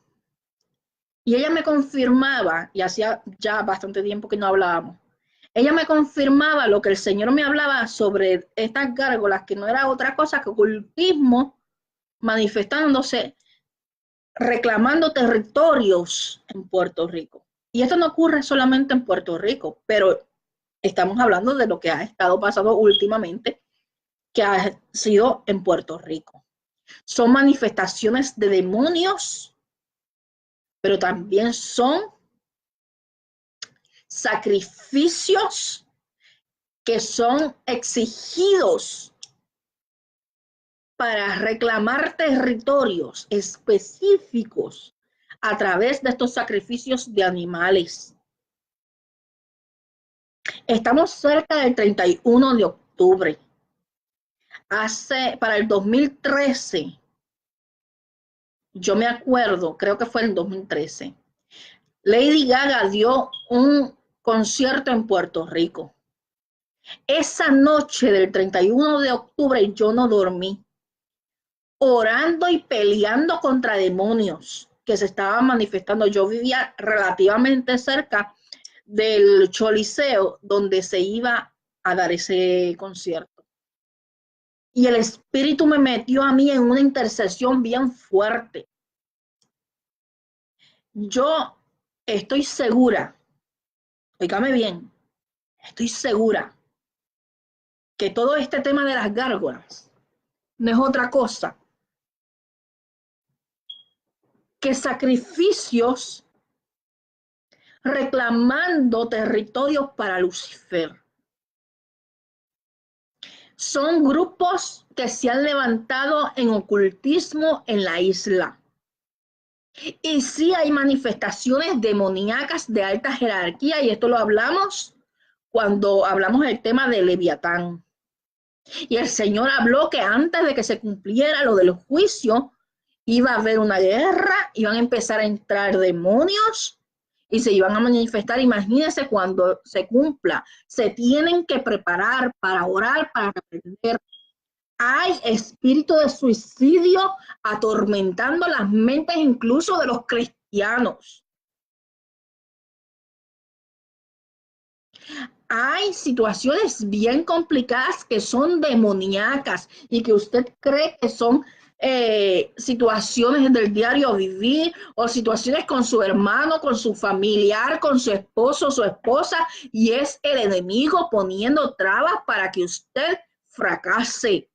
Speaker 1: y ella me confirmaba, y hacía ya bastante tiempo que no hablábamos, ella me confirmaba lo que el Señor me hablaba sobre estas gárgolas, que no era otra cosa que ocultismo manifestándose, reclamando territorios en Puerto Rico. Y esto no ocurre solamente en Puerto Rico, pero estamos hablando de lo que ha estado pasando últimamente, que ha sido en Puerto Rico. Son manifestaciones de demonios, pero también son sacrificios que son exigidos para reclamar territorios específicos a través de estos sacrificios de animales. Estamos cerca del 31 de octubre. Para el 2013, yo me acuerdo, creo que fue en el 2013, Lady Gaga dio un concierto en Puerto Rico. Esa noche del 31 de octubre yo no dormí, orando y peleando contra demonios que se estaban manifestando. Yo vivía relativamente cerca del Choliseo donde se iba a dar ese concierto. Y el Espíritu me metió a mí en una intercesión bien fuerte. Yo estoy segura, oígame bien, estoy segura que todo este tema de las gárgolas no es otra cosa que sacrificios reclamando territorios para Lucifer. Son grupos que se han levantado en ocultismo en la isla. Y sí hay manifestaciones demoníacas de alta jerarquía, y esto lo hablamos cuando hablamos del tema de Leviatán. Y el Señor habló que antes de que se cumpliera lo del juicio, iba a haber una guerra, iban a empezar a entrar demonios y se iban a manifestar. Imagínense cuando se cumpla, se tienen que preparar para orar, para aprender. Hay espíritu de suicidio atormentando las mentes incluso de los cristianos. Hay situaciones bien complicadas que son demoníacas y que usted cree que son situaciones del diario vivir o situaciones con su hermano, con su familiar, con su esposo, su esposa, y es el enemigo poniendo trabas para que usted fracase.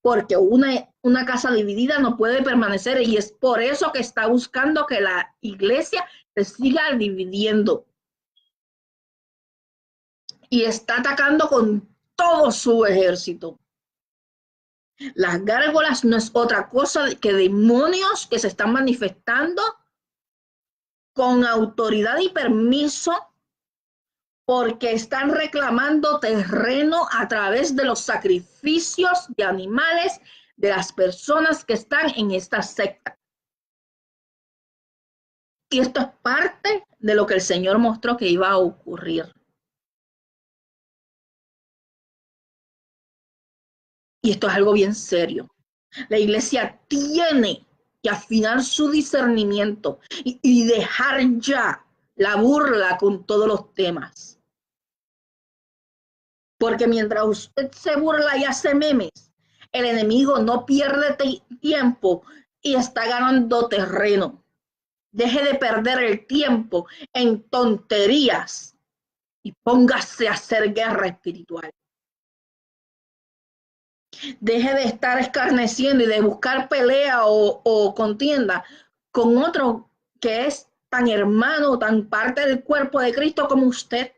Speaker 1: Porque una casa dividida no puede permanecer y es por eso que está buscando que la iglesia se siga dividiendo. Y está atacando con todo su ejército. Las gárgolas no es otra cosa que demonios que se están manifestando con autoridad y permiso porque están reclamando terreno a través de los sacrificios de animales de las personas que están en esta secta. Y esto es parte de lo que el Señor mostró que iba a ocurrir. Y esto es algo bien serio. La iglesia tiene que afinar su discernimiento y dejar ya la burla con todos los temas. Porque mientras usted se burla y hace memes, el enemigo no pierde tiempo y está ganando terreno. Deje de perder el tiempo en tonterías y póngase a hacer guerra espiritual. Deje de estar escarneciendo y de buscar pelea o contienda con otro que es tan hermano, tan parte del cuerpo de Cristo como usted.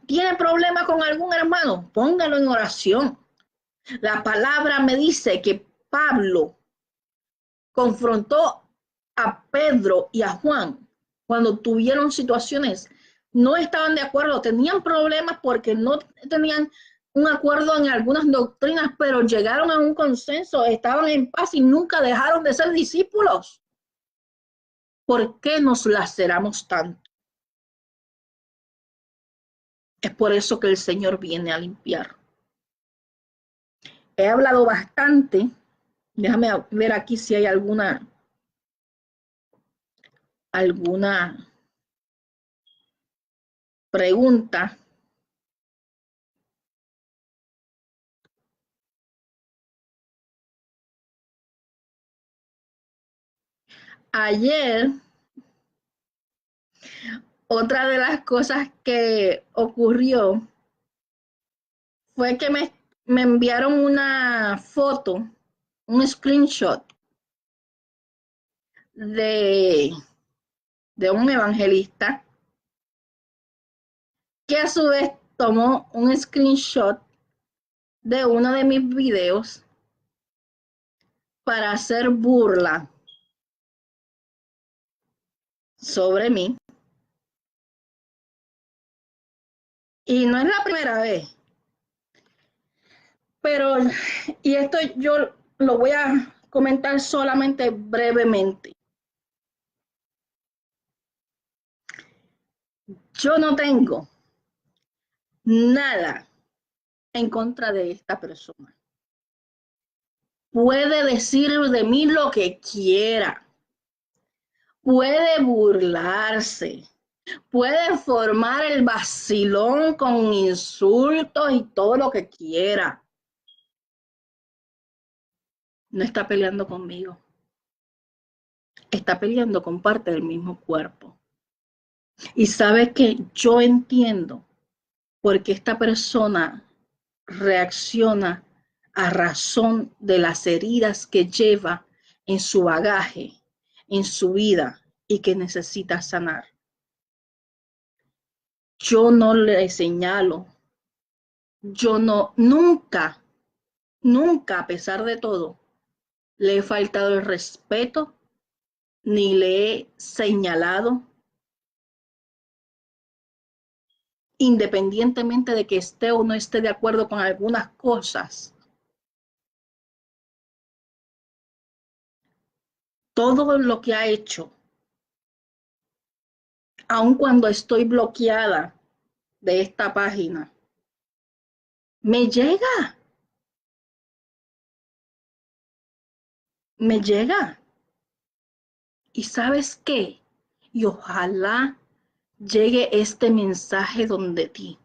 Speaker 1: ¿Tiene problema con algún hermano? Póngalo en oración. La palabra me dice que Pablo confrontó a Pedro y a Juan cuando tuvieron situaciones, no estaban de acuerdo, tenían problemas porque no tenían un acuerdo en algunas doctrinas, pero llegaron a un consenso, estaban en paz y nunca dejaron de ser discípulos. ¿Por qué nos laceramos tanto? Es por eso que el Señor viene a limpiar. He hablado bastante. Déjame ver aquí si hay alguna pregunta. Ayer, otra de las cosas que ocurrió fue que me enviaron una foto, un screenshot de, de un evangelista que a su vez tomó un screenshot de uno de mis videos para hacer burla sobre mí. Y no es la primera vez, pero, y esto yo lo voy a comentar solamente brevemente. Yo no tengo nada en contra de esta persona. Puede decir de mí lo que quiera. Puede burlarse. Puede formar el vacilón con insultos y todo lo que quiera. No está peleando conmigo. Está peleando con parte del mismo cuerpo. Y sabe que yo entiendo por qué esta persona reacciona a razón de las heridas que lleva en su bagaje, en su vida y que necesita sanar. Yo no le señalo, yo no, nunca, a pesar de todo, le he faltado el respeto, ni le he señalado, independientemente de que esté o no esté de acuerdo con algunas cosas. Todo lo que ha hecho, aun cuando estoy bloqueada de esta página, me llega, me llega. ¿Y sabes qué? Y ojalá llegue este mensaje donde ti,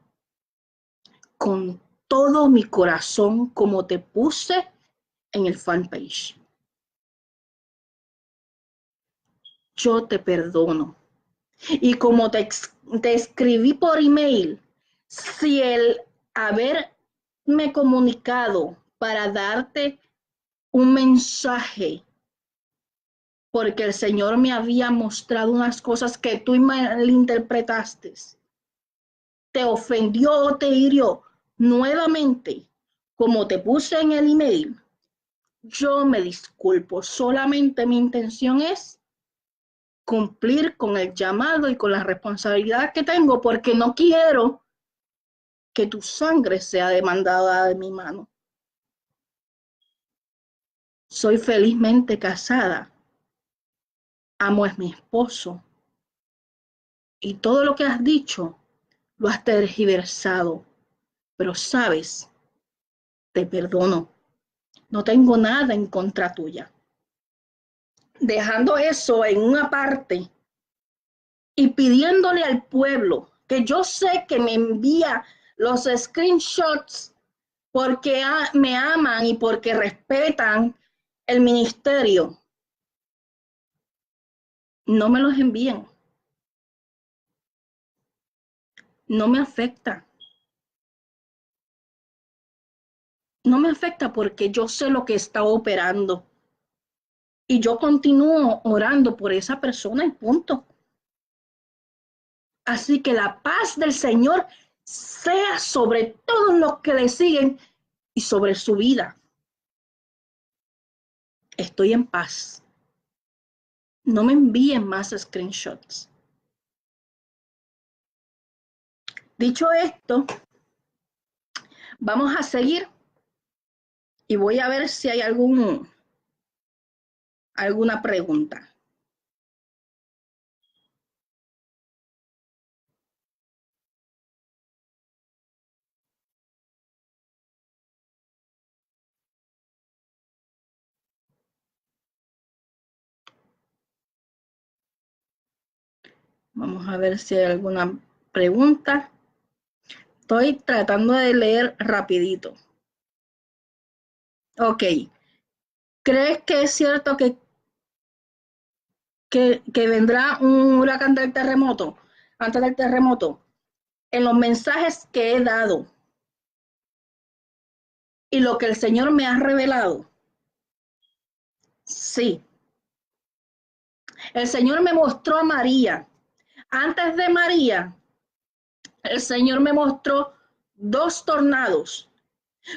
Speaker 1: con todo mi corazón, como te puse en el fanpage. Yo te perdono. Y como te escribí por email, si el haberme comunicado para darte un mensaje, porque el Señor me había mostrado unas cosas que tú malinterpretaste, te ofendió o te hirió nuevamente, como te puse en el email, yo me disculpo. Solamente mi intención es cumplir con el llamado y con la responsabilidad que tengo, porque no quiero que tu sangre sea demandada de mi mano. Soy felizmente casada, amo a mi esposo, y todo lo que has dicho lo has tergiversado, pero sabes, te perdono, no tengo nada en contra tuya. Dejando eso en una parte y pidiéndole al pueblo, que yo sé que me envía los screenshots porque me aman y porque respetan el ministerio, no me los envíen. No me afecta. No me afecta porque yo sé lo que está operando. Y yo continúo orando por esa persona y punto. Así que la paz del Señor sea sobre todos los que le siguen y sobre su vida. Estoy en paz. No me envíen más screenshots. Dicho esto, vamos a seguir y voy a ver si hay alguna pregunta. Vamos a ver si hay alguna pregunta. Estoy tratando de leer rapidito. Ok. ¿Crees que es cierto que vendrá un huracán del terremoto, antes del terremoto? En los mensajes que he dado y lo que el Señor me ha revelado, sí. El Señor me mostró a María. Antes de María, el Señor me mostró dos tornados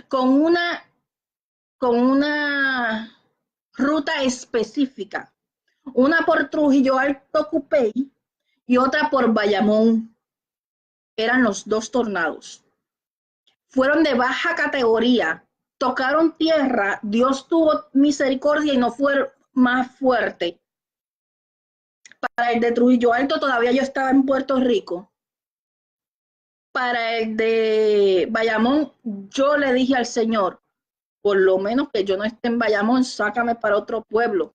Speaker 1: con una ruta específica. Una por Trujillo Alto Cupey y otra por Bayamón. Eran los dos tornados. Fueron de baja categoría, tocaron tierra, Dios tuvo misericordia y no fue más fuerte. Para el de Trujillo Alto todavía yo estaba en Puerto Rico. Para el de Bayamón, yo le dije al Señor, por lo menos que yo no esté en Bayamón, sácame para otro pueblo,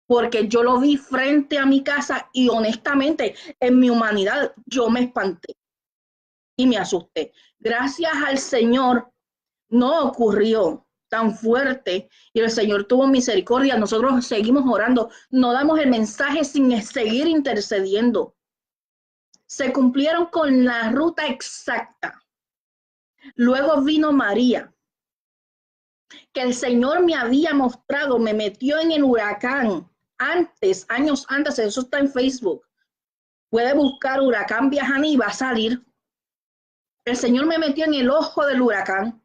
Speaker 1: porque yo lo vi frente a mi casa y honestamente, en mi humanidad, yo me espanté y me asusté. Gracias al Señor, no ocurrió tan fuerte y el Señor tuvo misericordia. Nosotros seguimos orando, no damos el mensaje sin seguir intercediendo. Se cumplieron con la ruta exacta. Luego vino María, que el Señor me había mostrado, me metió en el huracán antes, años antes, eso está en Facebook. Puede buscar huracán Viajani y va a salir. El Señor me metió en el ojo del huracán.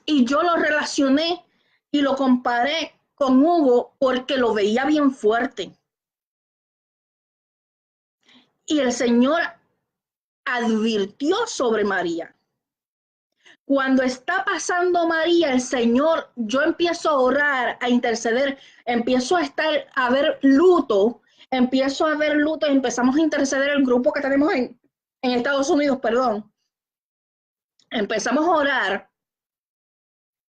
Speaker 1: Y yo lo relacioné y lo comparé con Hugo porque lo veía bien fuerte. Y el Señor advirtió sobre María. Cuando está pasando María, el Señor, yo empiezo a orar, a interceder, empiezo a ver luto, y empezamos a interceder el grupo que tenemos en Estados Unidos, perdón. Empezamos a orar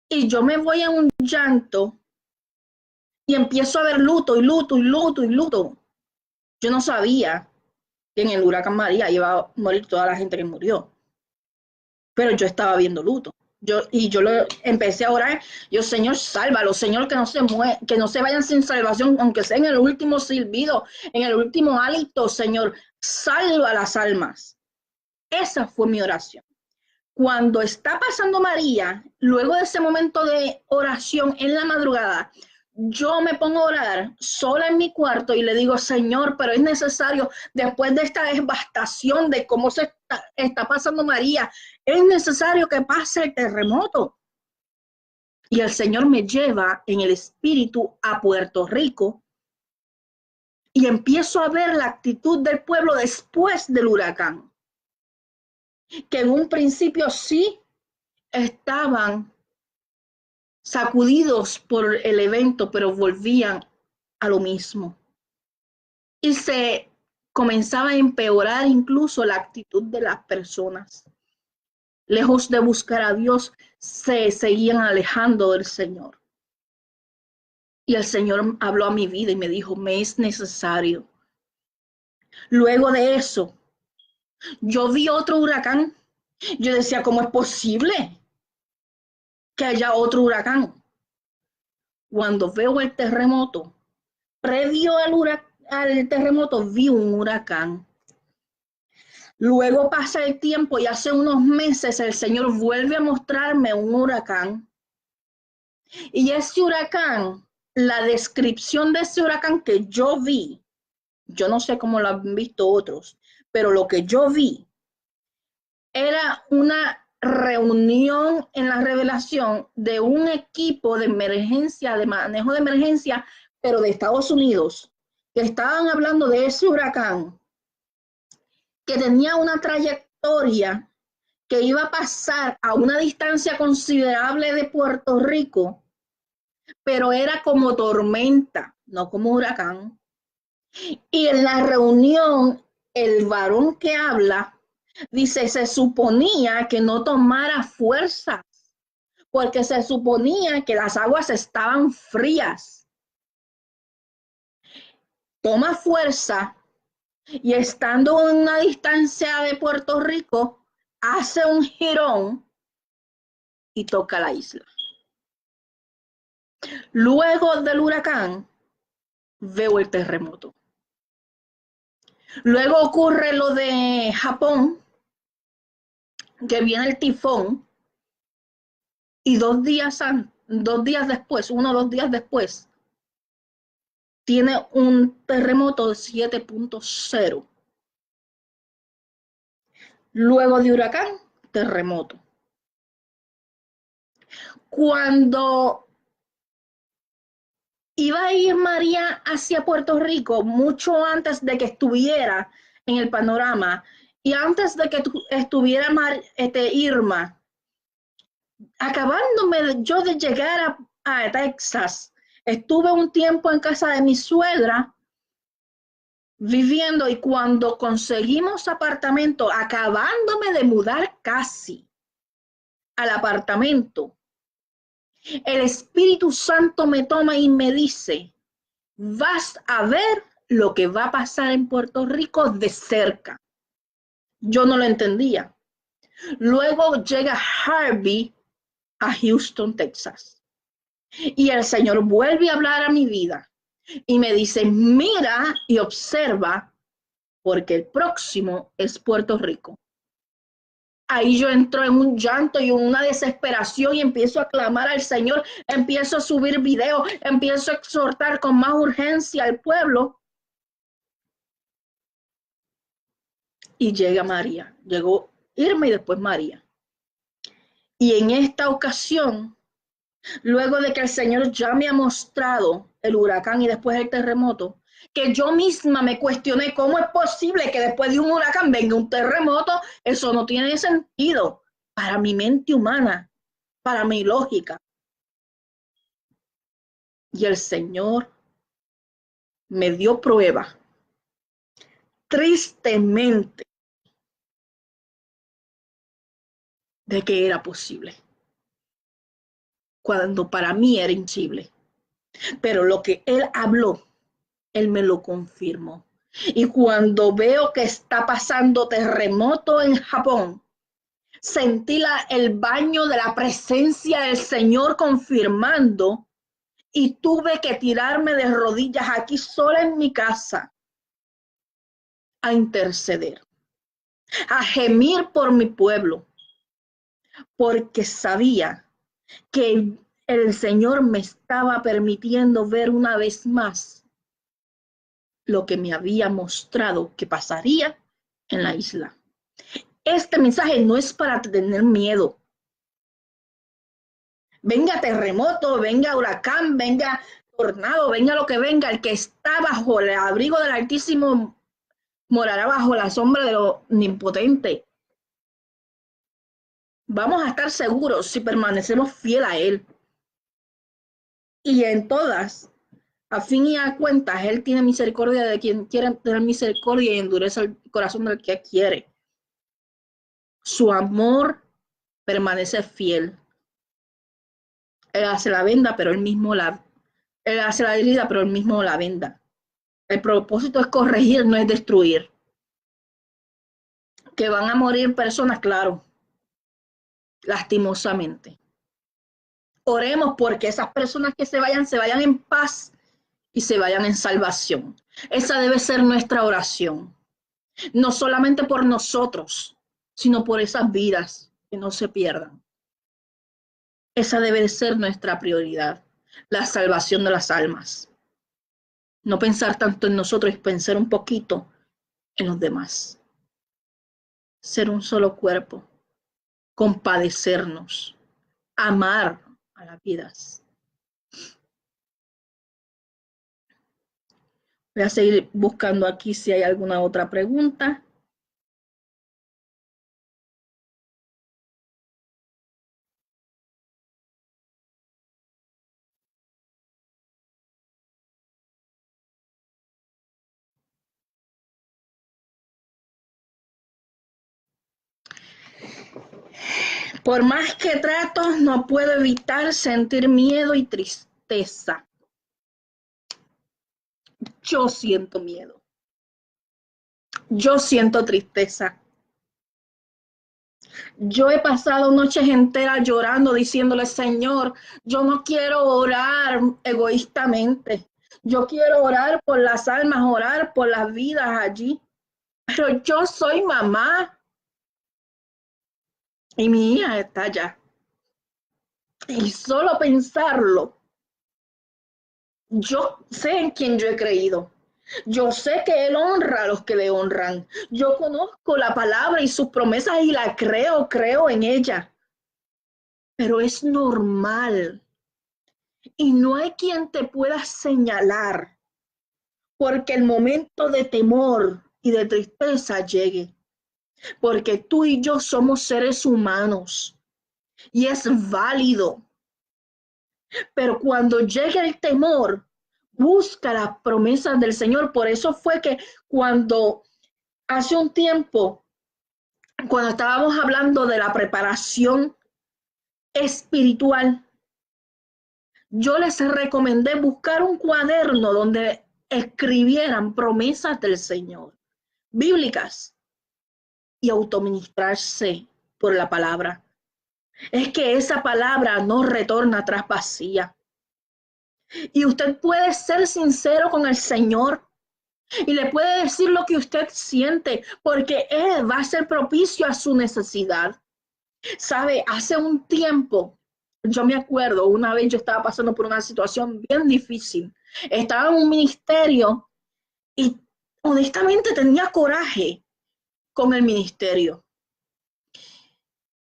Speaker 1: y yo me voy a un llanto y empiezo a ver luto y luto y luto y luto. Yo no sabía que en el huracán María iba a morir toda la gente que murió, pero yo estaba viendo luto. Yo empecé a orar, yo, Señor, sálvalo, Señor, que no se vayan sin salvación, aunque sea en el último silbido, en el último hálito, Señor, salva las almas. Esa fue mi oración. Cuando está pasando María, luego de ese momento de oración en la madrugada, yo me pongo a orar sola en mi cuarto y le digo, Señor, pero es necesario, después de esta devastación de cómo se está pasando María, es necesario que pase el terremoto. Y el Señor me lleva en el espíritu a Puerto Rico y empiezo a ver la actitud del pueblo después del huracán, que en un principio sí estaban sacudidos por el evento, pero volvían a lo mismo. Y se comenzaba a empeorar incluso la actitud de las personas. Lejos de buscar a Dios, se seguían alejando del Señor. Y el Señor habló a mi vida y me dijo, me es necesario. Luego de eso, yo vi otro huracán. Yo decía, ¿cómo es posible que haya otro huracán? Cuando veo el terremoto, previo al terremoto, vi un huracán. Luego pasa el tiempo y hace unos meses el Señor vuelve a mostrarme un huracán. Y ese huracán, la descripción de ese huracán que yo vi, yo no sé cómo lo han visto otros, pero lo que yo vi era una reunión en la revelación de un equipo de emergencia, de manejo de emergencia, pero de Estados Unidos, que estaban hablando de ese huracán, que tenía una trayectoria que iba a pasar a una distancia considerable de Puerto Rico, pero era como tormenta, no como huracán. Y en la reunión, el varón que habla dice, se suponía que no tomara fuerzas, porque se suponía que las aguas estaban frías. Toma fuerza y estando en una distancia de Puerto Rico, hace un jirón y toca la isla. Luego del huracán, veo el terremoto. Luego ocurre lo de Japón, que viene el tifón, y 2 días después, 1 o 2 días después, tiene un terremoto de 7.0. Luego de huracán, terremoto. Cuando iba a ir María hacia Puerto Rico, mucho antes de que estuviera en el panorama, y antes de que estuviera Irma, acabándome yo de llegar a Texas, estuve un tiempo en casa de mi suegra viviendo, y cuando conseguimos apartamento, acabándome de mudar casi al apartamento, el Espíritu Santo me toma y me dice, vas a ver lo que va a pasar en Puerto Rico de cerca. Yo no lo entendía. Luego llega Harvey a Houston, Texas. Y el Señor vuelve a hablar a mi vida y me dice, mira y observa, porque el próximo es Puerto Rico. Ahí yo entro en un llanto y en una desesperación y empiezo a clamar al Señor, empiezo a subir videos, empiezo a exhortar con más urgencia al pueblo. Y llega María, llegó Irma y después María. Y en esta ocasión, luego de que el Señor ya me ha mostrado el huracán y después el terremoto, que yo misma me cuestioné cómo es posible que después de un huracán venga un terremoto. Eso no tiene sentido para mi mente humana, para mi lógica. Y el Señor me dio prueba, tristemente, de que era posible, cuando para mí era imposible. Pero lo que Él habló, Él me lo confirmó. Y cuando veo que está pasando terremoto en Japón, sentí el baño de la presencia del Señor confirmando, y tuve que tirarme de rodillas aquí sola en mi casa a interceder, a gemir por mi pueblo, porque sabía que el Señor me estaba permitiendo ver una vez más lo que me había mostrado que pasaría en la isla. Este mensaje no es para tener miedo. Venga terremoto, venga huracán, venga tornado, venga lo que venga, el que está bajo el abrigo del Altísimo morará bajo la sombra de lo omnipotente. Vamos a estar seguros si permanecemos fieles a Él. Y en todas, a fin y a cuentas, Él tiene misericordia de quien quiere tener misericordia y endurece el corazón del que quiere. Su amor permanece fiel. Él hace la venda, pero Él hace la herida, pero él mismo la venda. El propósito es corregir, no es destruir. Que van a morir personas, claro, lastimosamente. Oremos porque esas personas que se vayan en paz y se vayan en salvación. Esa debe ser nuestra oración. No solamente por nosotros, sino por esas vidas que no se pierdan. Esa debe ser nuestra prioridad, la salvación de las almas. No pensar tanto en nosotros y pensar un poquito en los demás. Ser un solo cuerpo, compadecernos, amar a las vidas. Voy a seguir buscando aquí si hay alguna otra pregunta. Por más que trato, no puedo evitar sentir miedo y tristeza. Yo siento miedo. Yo siento tristeza. Yo he pasado noches enteras llorando, diciéndole, Señor, yo no quiero orar egoístamente. Yo quiero orar por las almas, orar por las vidas allí. Pero yo soy mamá y mi hija está allá. Y solo pensarlo, yo sé en quién yo he creído. Yo sé que Él honra a los que le honran. Yo conozco la palabra y sus promesas y la creo en ella. Pero es normal. Y no hay quien te pueda señalar porque el momento de temor y de tristeza llegue. Porque tú y yo somos seres humanos y es válido. Pero cuando llegue el temor, busca las promesas del Señor. Por eso fue que cuando hace un tiempo, cuando estábamos hablando de la preparación espiritual, yo les recomendé buscar un cuaderno donde escribieran promesas del Señor, bíblicas, y autoministrarse por la palabra. Es que esa palabra no retorna atrás vacía. Y usted puede ser sincero con el Señor y le puede decir lo que usted siente, porque Él va a ser propicio a su necesidad. Sabe, hace un tiempo, yo me acuerdo, una vez yo estaba pasando por una situación bien difícil. Estaba en un ministerio y honestamente tenía coraje con el ministerio.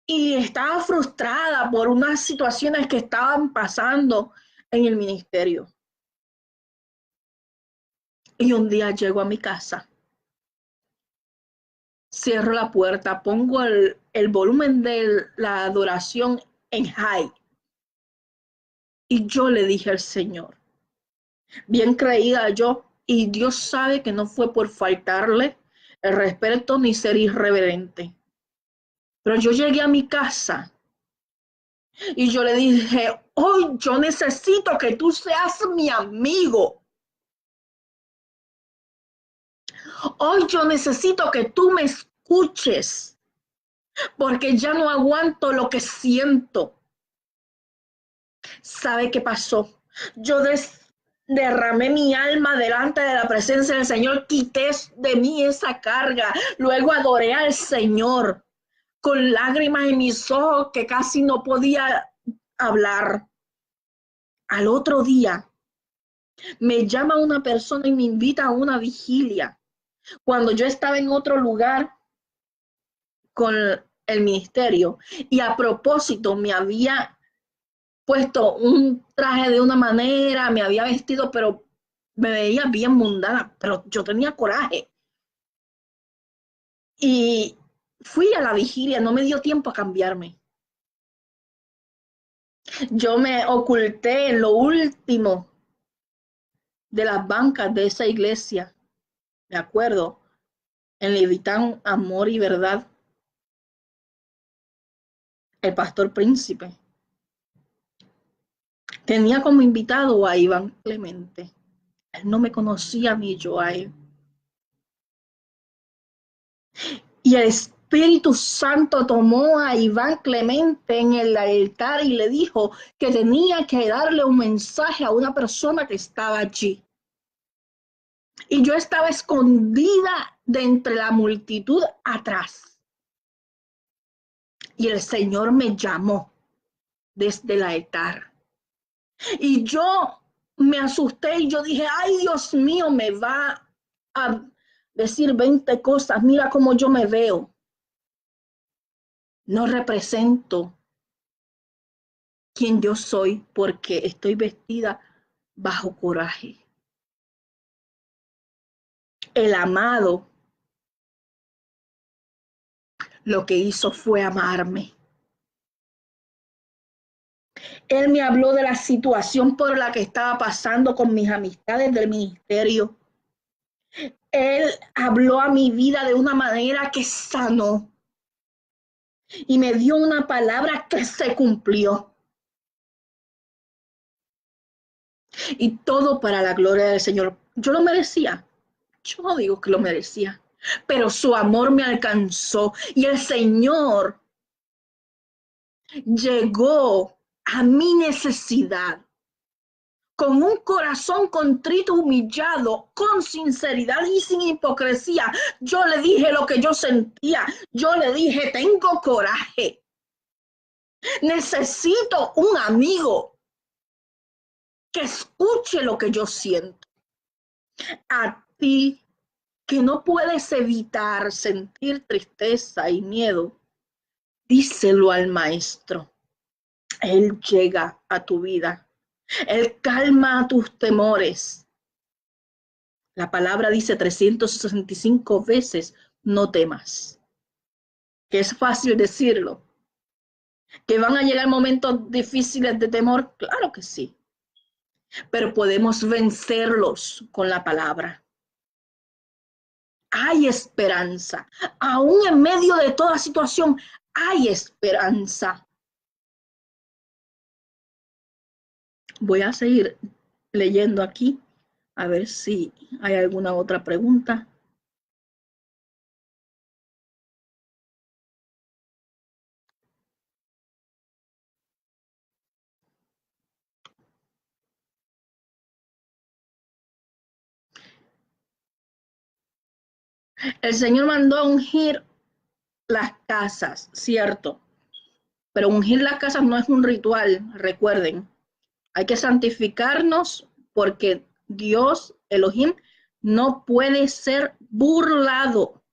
Speaker 1: Y estaba frustrada por unas situaciones que estaban pasando en el ministerio. Y un día llego a mi casa, cierro la puerta, pongo el volumen de la adoración en high. Y yo le dije al Señor, bien creída yo, y Dios sabe que no fue por faltarle el respeto ni ser irreverente. Pero yo llegué a mi casa y yo le dije, hoy yo necesito que tú seas mi amigo. Hoy yo necesito que tú me escuches, porque ya no aguanto lo que siento. ¿Sabe qué pasó? Yo derramé mi alma delante de la presencia del Señor, quité de mí esa carga, luego adoré al Señor con lágrimas en mis ojos que casi no podía hablar. Al otro día me llama una persona y me invita a una vigilia. Cuando yo estaba en otro lugar con el ministerio y a propósito me había puesto un traje de una manera, me había vestido, pero me veía bien mundana, pero yo tenía coraje. Y fui a la vigilia, no me dio tiempo a cambiarme. Yo me oculté en lo último de las bancas de esa iglesia, me acuerdo, en Levitán, Amor y Verdad, el pastor Príncipe. Tenía como invitado a Iván Clemente. Él no me conocía ni yo a él. Y el Espíritu Santo tomó a Iván Clemente en el altar y le dijo que tenía que darle un mensaje a una persona que estaba allí. Y yo estaba escondida de entre la multitud atrás. Y el Señor me llamó desde el altar. Y yo me asusté y yo dije, ay Dios mío, me va a decir 20 cosas, mira cómo yo me veo. No represento quien yo soy porque estoy vestida bajo coraje. El amado lo que hizo fue amarme. Él me habló de la situación por la que estaba pasando con mis amistades del ministerio. Él habló a mi vida de una manera que sanó y me dio una palabra que se cumplió. Y todo para la gloria del Señor. Yo lo merecía. Yo no digo que lo merecía, pero su amor me alcanzó y el Señor llegó a mi necesidad con un corazón contrito, humillado, con sinceridad y sin hipocresía. Yo le dije lo que yo sentía. Yo le dije, tengo coraje. Necesito un amigo que escuche lo que yo siento. A ti que no puedes evitar sentir tristeza y miedo, díselo al maestro. Él llega a tu vida. Él calma tus temores. La palabra dice 365 veces, no temas. Que es fácil decirlo. Que van a llegar momentos difíciles de temor, claro que sí. Pero podemos vencerlos con la palabra. Hay esperanza. Aún en medio de toda situación, hay esperanza. Voy a seguir leyendo aquí, a ver si hay alguna otra pregunta. El Señor mandó a ungir las casas, cierto, pero ungir las casas no es un ritual, recuerden. Hay que santificarnos porque Dios, Elohim, no puede ser burlado.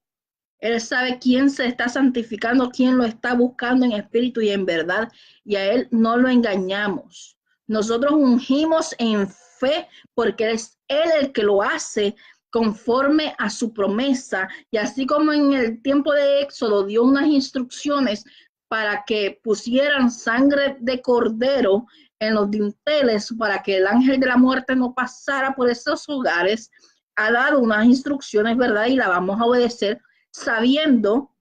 Speaker 1: Él sabe quién se está santificando, quién lo está buscando en espíritu y en verdad, y a Él no lo engañamos. Nosotros ungimos en fe porque es Él el que lo hace conforme a su promesa, y así como en el tiempo de Éxodo dio unas instrucciones para que pusieran sangre de cordero en los dinteles para que el ángel de la muerte no pasara por esos hogares, ha dado unas instrucciones, ¿verdad? Y la vamos a obedecer sabiendo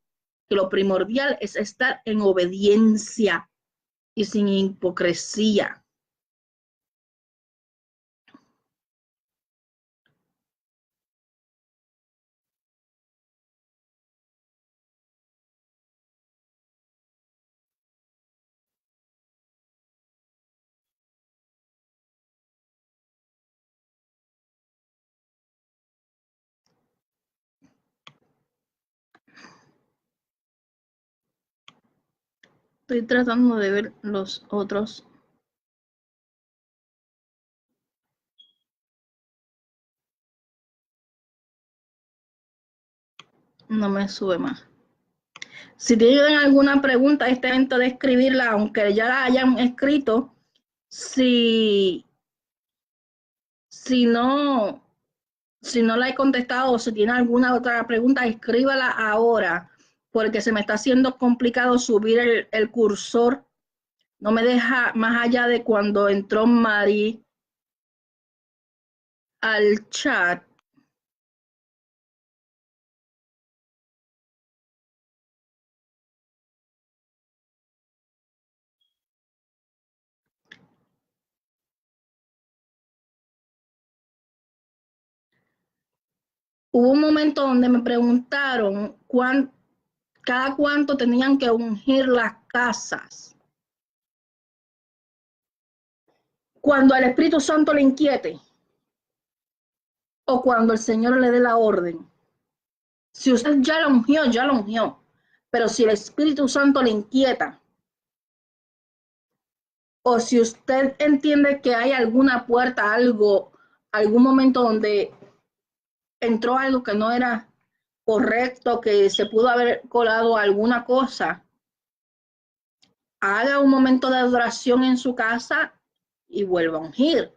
Speaker 1: que lo primordial es estar en obediencia y sin hipocresía. Estoy tratando de ver los otros. No me sube más. Si tienen alguna pregunta, este evento de escribirla, aunque ya la hayan escrito, si no, si no la he contestado o si tiene alguna otra pregunta, escríbala ahora, porque se me está haciendo complicado subir el cursor. No me deja más allá de cuando entró Mari al chat. Hubo un momento donde me preguntaron cada cuánto tenían que ungir las casas. Cuando al Espíritu Santo le inquiete o cuando el Señor le dé la orden. Si usted ya lo ungió, ya lo ungió. Pero si el Espíritu Santo le inquieta o si usted entiende que hay alguna puerta, algún momento donde entró algo que no era correcto, que se pudo haber colado alguna cosa, haga un momento de adoración en su casa y vuelva a ungir.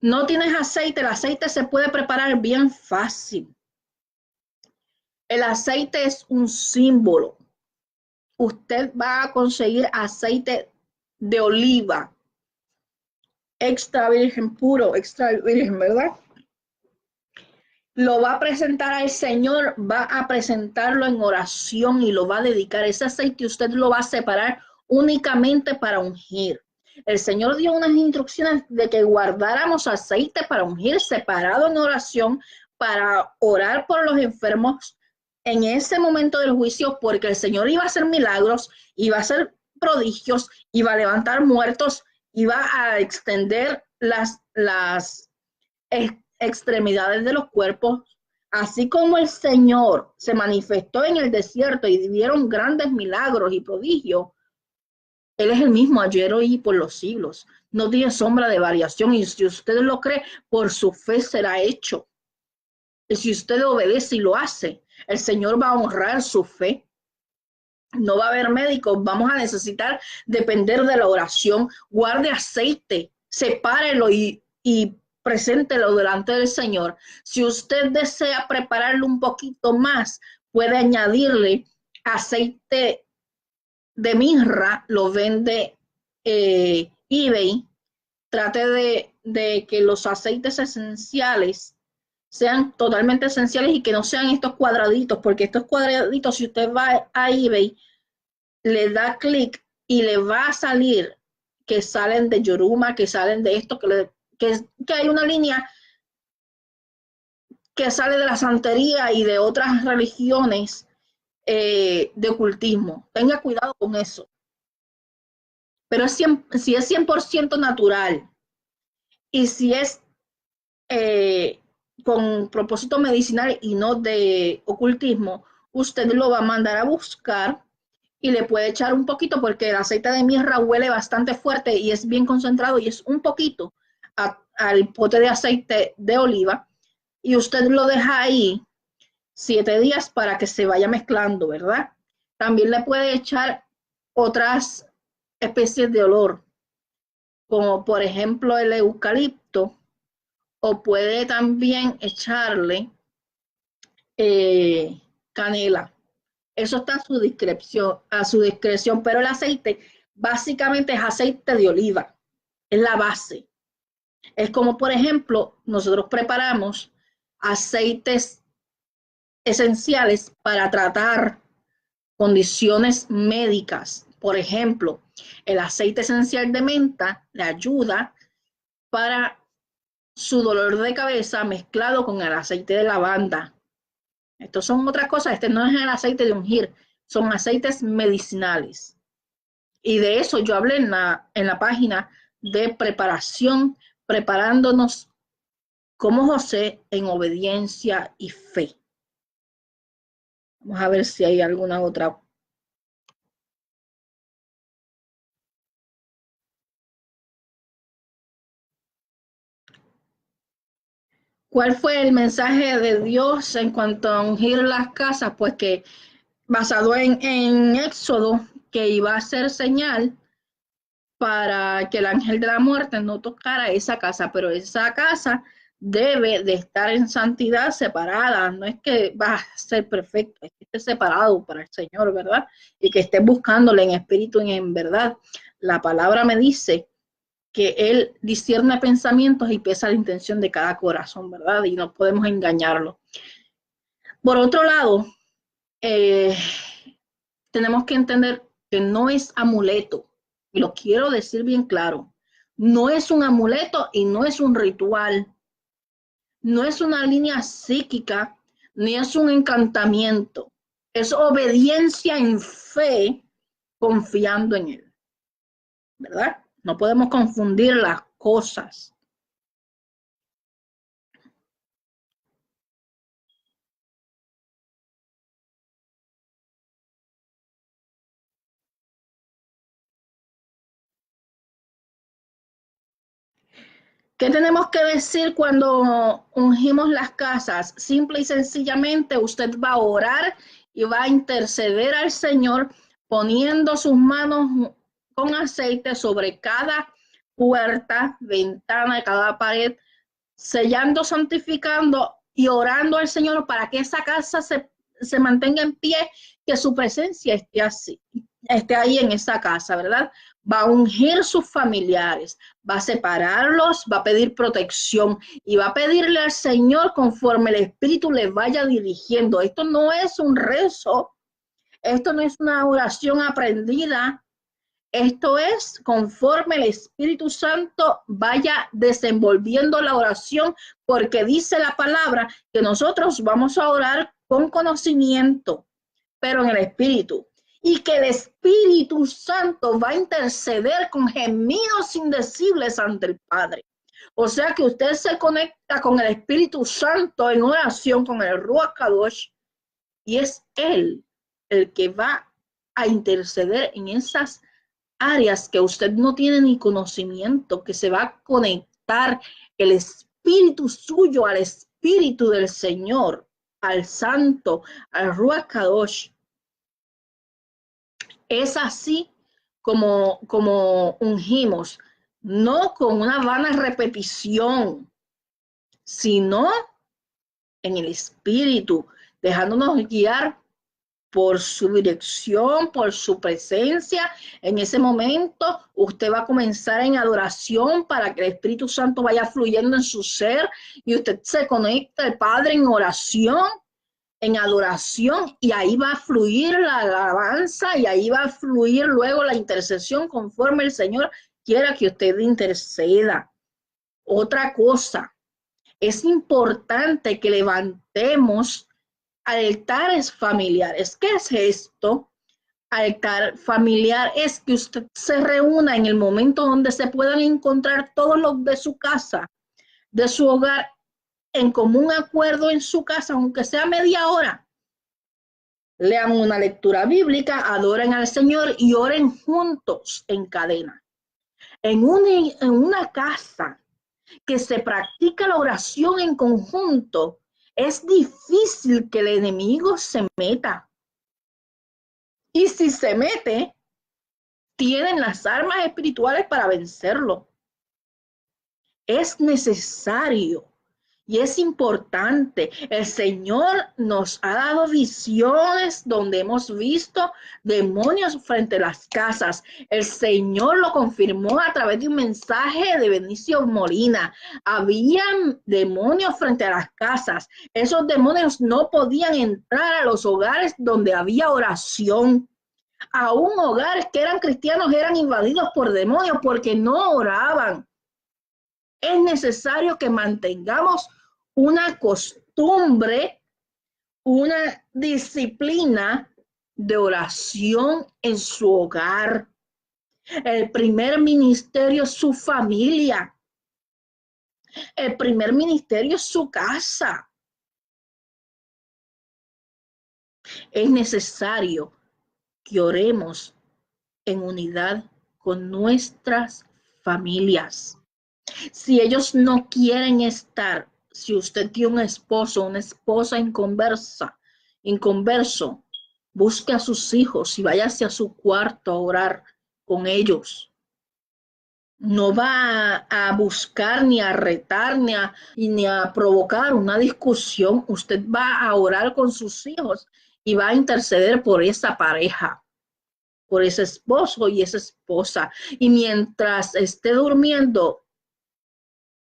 Speaker 1: No tienes aceite, el aceite se puede preparar bien fácil. El aceite es un símbolo. Usted va a conseguir aceite de oliva, extra virgen, puro, extra virgen, ¿verdad? Lo va a presentar al Señor, va a presentarlo en oración y lo va a dedicar. Ese aceite usted lo va a separar únicamente para ungir. El Señor dio unas instrucciones de que guardáramos aceite para ungir separado en oración, para orar por los enfermos en ese momento del juicio, porque el Señor iba a hacer milagros, iba a hacer prodigios, iba a levantar muertos, iba a extender las extremidades de los cuerpos, así como el Señor se manifestó en el desierto y vieron grandes milagros y prodigios. Él es el mismo ayer, hoy y por los siglos. No tiene sombra de variación. Y si usted lo cree, por su fe será hecho. Y si usted obedece y lo hace, el Señor va a honrar su fe. No va a haber médicos. Vamos a necesitar depender de la oración. Guarde aceite, sepárelo y preséntelo delante del Señor. Si usted desea prepararlo un poquito más, puede añadirle aceite de mirra, lo vende eBay. Trate de que los aceites esenciales sean totalmente esenciales y que no sean estos cuadraditos, porque estos cuadraditos, si usted va a eBay, le da clic y le va a salir que salen de Yoruma, que salen de esto, que hay una línea que sale de la santería y de otras religiones de ocultismo. Tenga cuidado con eso. Pero si es 100% natural y si es con propósito medicinal y no de ocultismo, usted lo va a mandar a buscar y le puede echar un poquito porque el aceite de mirra huele bastante fuerte y es bien concentrado y es un poquito al pote de aceite de oliva y usted lo deja ahí 7 días para que se vaya mezclando, ¿verdad? También le puede echar otras especies de olor, como por ejemplo el eucalipto o puede también echarle canela. Eso está a su discreción, pero el aceite básicamente es aceite de oliva, es la base. Es como, por ejemplo, nosotros preparamos aceites esenciales para tratar condiciones médicas. Por ejemplo, el aceite esencial de menta le ayuda para su dolor de cabeza mezclado con el aceite de lavanda. Estos son otras cosas, este no es el aceite de ungir, son aceites medicinales. Y de eso yo hablé en la página de preparación, preparándonos como José en obediencia y fe. Vamos a ver si hay alguna otra. ¿Cuál fue el mensaje de Dios en cuanto a ungir las casas? Pues que basado en Éxodo, que iba a ser señal para que el ángel de la muerte no tocara esa casa, pero esa casa debe de estar en santidad separada, no es que va a ser perfecto, es que esté separado para el Señor, ¿verdad? Y que esté buscándole en espíritu y en verdad. La palabra me dice que Él discierne pensamientos y pesa la intención de cada corazón, ¿verdad? Y no podemos engañarlo. Por otro lado, tenemos que entender que no es amuleto, y lo quiero decir bien claro, no es un amuleto y no es un ritual, no es una línea psíquica, ni es un encantamiento, es obediencia en fe, confiando en Él, ¿verdad? No podemos confundir las cosas. ¿Qué tenemos que decir cuando ungimos las casas? Simple y sencillamente usted va a orar y va a interceder al Señor poniendo sus manos con aceite sobre cada puerta, ventana, cada pared, sellando, santificando y orando al Señor para que esa casa se mantenga en pie, que su presencia esté así, esté ahí en esa casa, ¿verdad? Va a ungir sus familiares, va a separarlos, va a pedir protección y va a pedirle al Señor conforme el Espíritu les vaya dirigiendo. Esto no es un rezo, esto no es una oración aprendida, esto es conforme el Espíritu Santo vaya desenvolviendo la oración, porque dice la palabra que nosotros vamos a orar con conocimiento, pero en el Espíritu. Y que el Espíritu Santo va a interceder con gemidos indecibles ante el Padre. O sea que usted se conecta con el Espíritu Santo en oración, con el Ruach Kadosh, y es Él el que va a interceder en esas áreas que usted no tiene ni conocimiento, que se va a conectar el espíritu suyo al espíritu del Señor, al Santo, al Ruach Kadosh. Es así como ungimos, no con una vana repetición, sino en el espíritu, dejándonos guiar por su dirección, por su presencia. En ese momento usted va a comenzar en adoración para que el Espíritu Santo vaya fluyendo en su ser y usted se conecta al Padre en oración, en adoración, y ahí va a fluir la alabanza y ahí va a fluir luego la intercesión conforme el Señor quiera que usted interceda. Otra cosa, es importante que levantemos altares familiares. ¿Qué es esto? Altar familiar es que usted se reúna en el momento donde se puedan encontrar todos los de su casa, de su hogar, en común acuerdo en su casa, aunque sea media hora. Lean una lectura bíblica, adoren al Señor y oren juntos en cadena. En una casa que se practica la oración en conjunto, es difícil que el enemigo se meta. Y si se mete, tienen las armas espirituales para vencerlo. Es necesario Y es importante, el Señor nos ha dado visiones donde hemos visto demonios frente a las casas. El Señor lo confirmó a través de un mensaje de Benicio Molina. Habían demonios frente a las casas. Esos demonios no podían entrar a los hogares donde había oración. Aún hogares que eran cristianos eran invadidos por demonios porque no oraban. Es necesario que mantengamos una costumbre, una disciplina de oración en su hogar. El primer ministerio es su familia. El primer ministerio es su casa. Es necesario que oremos en unidad con nuestras familias. Si ellos no quieren estar, si usted tiene un esposo, una esposa inconverso, busque a sus hijos y váyase a su cuarto a orar con ellos. No va a buscar ni a retar ni a provocar una discusión. Usted va a orar con sus hijos y va a interceder por esa pareja, por ese esposo y esa esposa. Y mientras esté durmiendo,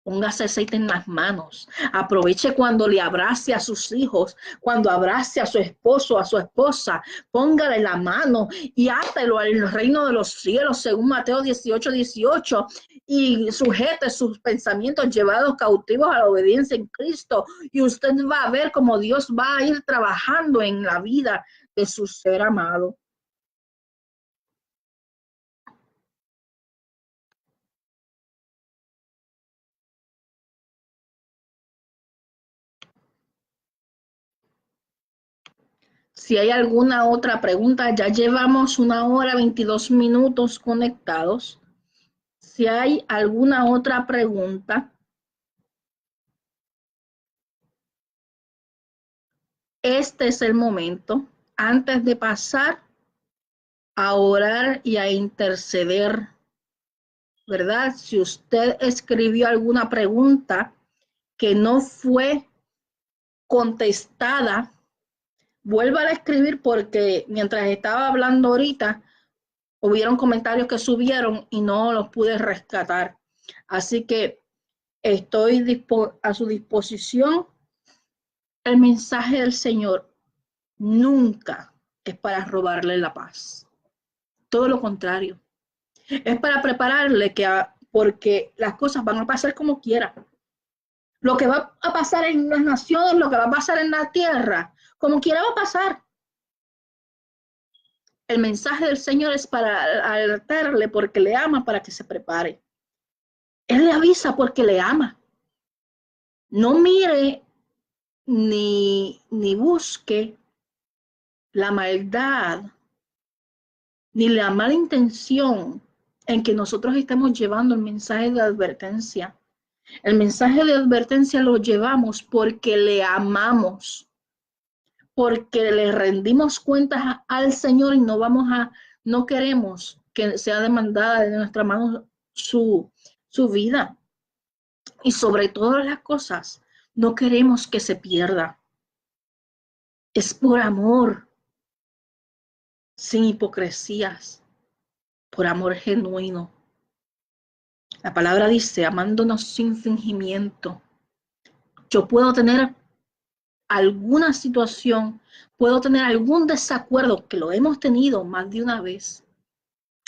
Speaker 1: póngase aceite en las manos. Aproveche cuando le abrace a sus hijos, cuando abrace a su esposo, a su esposa. Póngale la mano y átelo al reino de los cielos, según Mateo 18:18. Y sujete sus pensamientos llevados cautivos a la obediencia en Cristo. Y usted va a ver cómo Dios va a ir trabajando en la vida de su ser amado. Si hay alguna otra pregunta, ya llevamos 1 hora 22 minutos conectados. Si hay alguna otra pregunta, este es el momento antes de pasar a orar y a interceder, ¿verdad? Si usted escribió alguna pregunta que no fue contestada, vuelva a escribir porque mientras estaba hablando ahorita, hubieron comentarios que subieron y no los pude rescatar. Así que estoy a su disposición. El mensaje del Señor nunca es para robarle la paz. Todo lo contrario. Es para prepararle porque las cosas van a pasar como quiera. Lo que va a pasar en las naciones, lo que va a pasar en la tierra, como quiera va a pasar. El mensaje del Señor es para alertarle porque le ama, para que se prepare. Él le avisa porque le ama. No mire ni busque la maldad ni la mala intención en que nosotros estamos llevando el mensaje de advertencia. El mensaje de advertencia lo llevamos porque le amamos, porque le rendimos cuentas al Señor y no queremos que sea demandada de nuestra mano su vida. Y sobre todas las cosas, no queremos que se pierda. Es por amor, sin hipocresías, por amor genuino. La palabra dice, amándonos sin fingimiento. Yo puedo tener alguna situación, puedo tener algún desacuerdo, que lo hemos tenido más de una vez,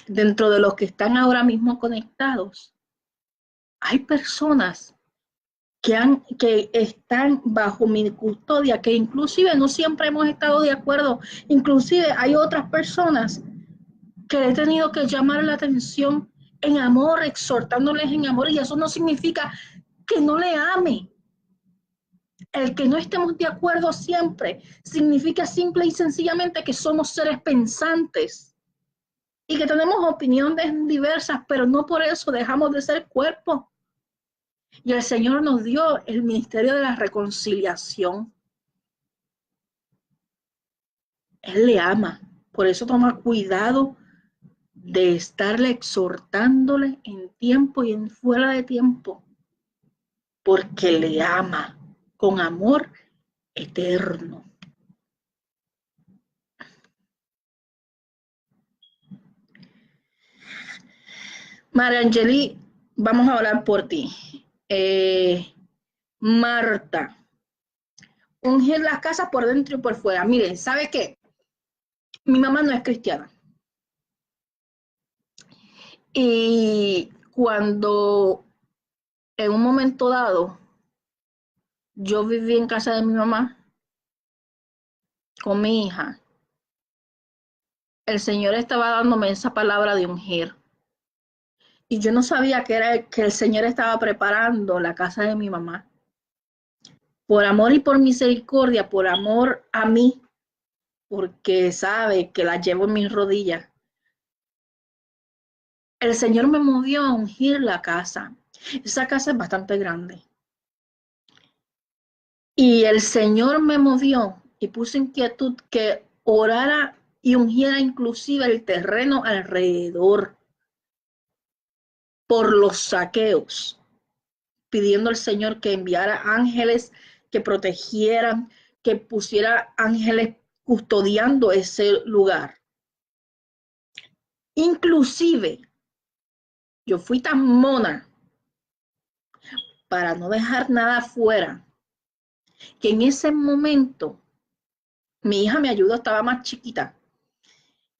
Speaker 1: dentro de los que están ahora mismo conectados. Hay personas que están bajo mi custodia, que inclusive no siempre hemos estado de acuerdo. Inclusive hay otras personas que he tenido que llamar la atención en amor, exhortándoles en amor, y eso no significa que no le ame. El que no estemos de acuerdo siempre significa simple y sencillamente que somos seres pensantes y que tenemos opiniones diversas, pero no por eso dejamos de ser cuerpo. Y el Señor nos dio el ministerio de la reconciliación. Él le ama, por eso toma cuidado de estarle exhortándole en tiempo y en fuera de tiempo, porque le ama con amor eterno. María Angeli, vamos a orar por ti. Marta, ungir las casas por dentro y por fuera. Miren, ¿sabe qué? Mi mamá no es cristiana. Y cuando en un momento dado yo viví en casa de mi mamá con mi hija, el Señor estaba dándome esa palabra de ungir. Y yo no sabía que el Señor estaba preparando la casa de mi mamá. Por amor y por misericordia, por amor a mí, porque sabe que la llevo en mis rodillas. El Señor me movió a ungir la casa. Esa casa es bastante grande. Y el Señor me movió y puso inquietud que orara y ungiera inclusive el terreno alrededor por los saqueos, pidiendo al Señor que enviara ángeles que protegieran, que pusiera ángeles custodiando ese lugar. Inclusive, yo fui tan mona para no dejar nada afuera, que en ese momento mi hija me ayudó, estaba más chiquita,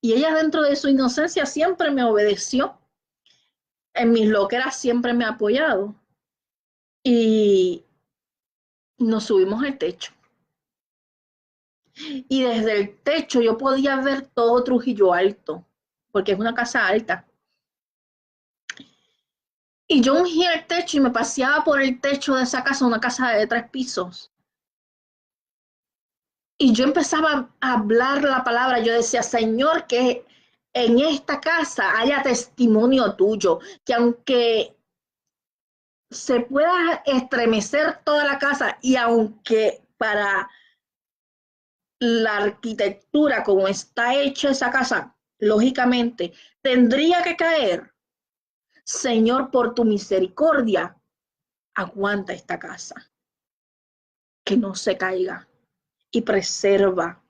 Speaker 1: y ella dentro de su inocencia siempre me obedeció, en mis loqueras siempre me ha apoyado, y nos subimos al techo. Y desde el techo yo podía ver todo Trujillo Alto, porque es una casa alta. Y yo ungía el techo y me paseaba por el techo de esa casa, una casa de 3 pisos. Y yo empezaba a hablar la palabra. Yo decía, Señor, que en esta casa haya testimonio tuyo, que aunque se pueda estremecer toda la casa y aunque para la arquitectura como está hecha esa casa, lógicamente tendría que caer, Señor, por tu misericordia, aguanta esta casa, que no se caiga y preserva.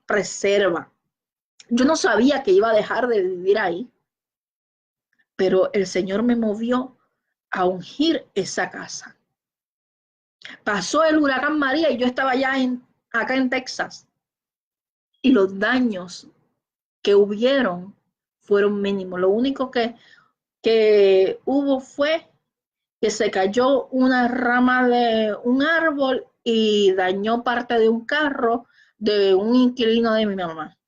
Speaker 1: Yo no sabía que iba a dejar de vivir ahí, pero el Señor me movió a ungir esa casa. Pasó el huracán María y yo estaba acá en Texas, y los daños que hubieron fueron mínimos. Lo único que hubo fue que se cayó una rama de un árbol y dañó parte de un carro de un inquilino de mi mamá.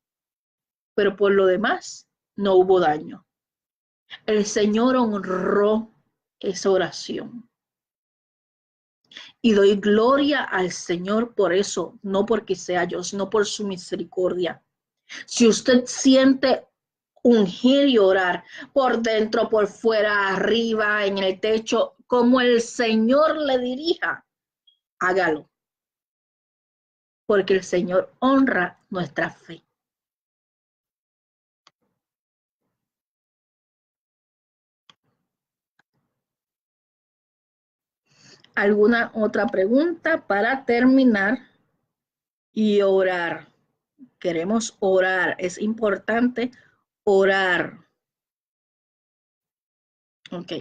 Speaker 1: Pero por lo demás, no hubo daño. El Señor honró esa oración. Y doy gloria al Señor por eso, no porque sea yo, sino por su misericordia. Si usted siente ungir y orar por dentro, por fuera, arriba, en el techo, como el Señor le dirija, hágalo. Porque el Señor honra nuestra fe. ¿Alguna otra pregunta para terminar y orar? Queremos orar, es importante orar. Ok.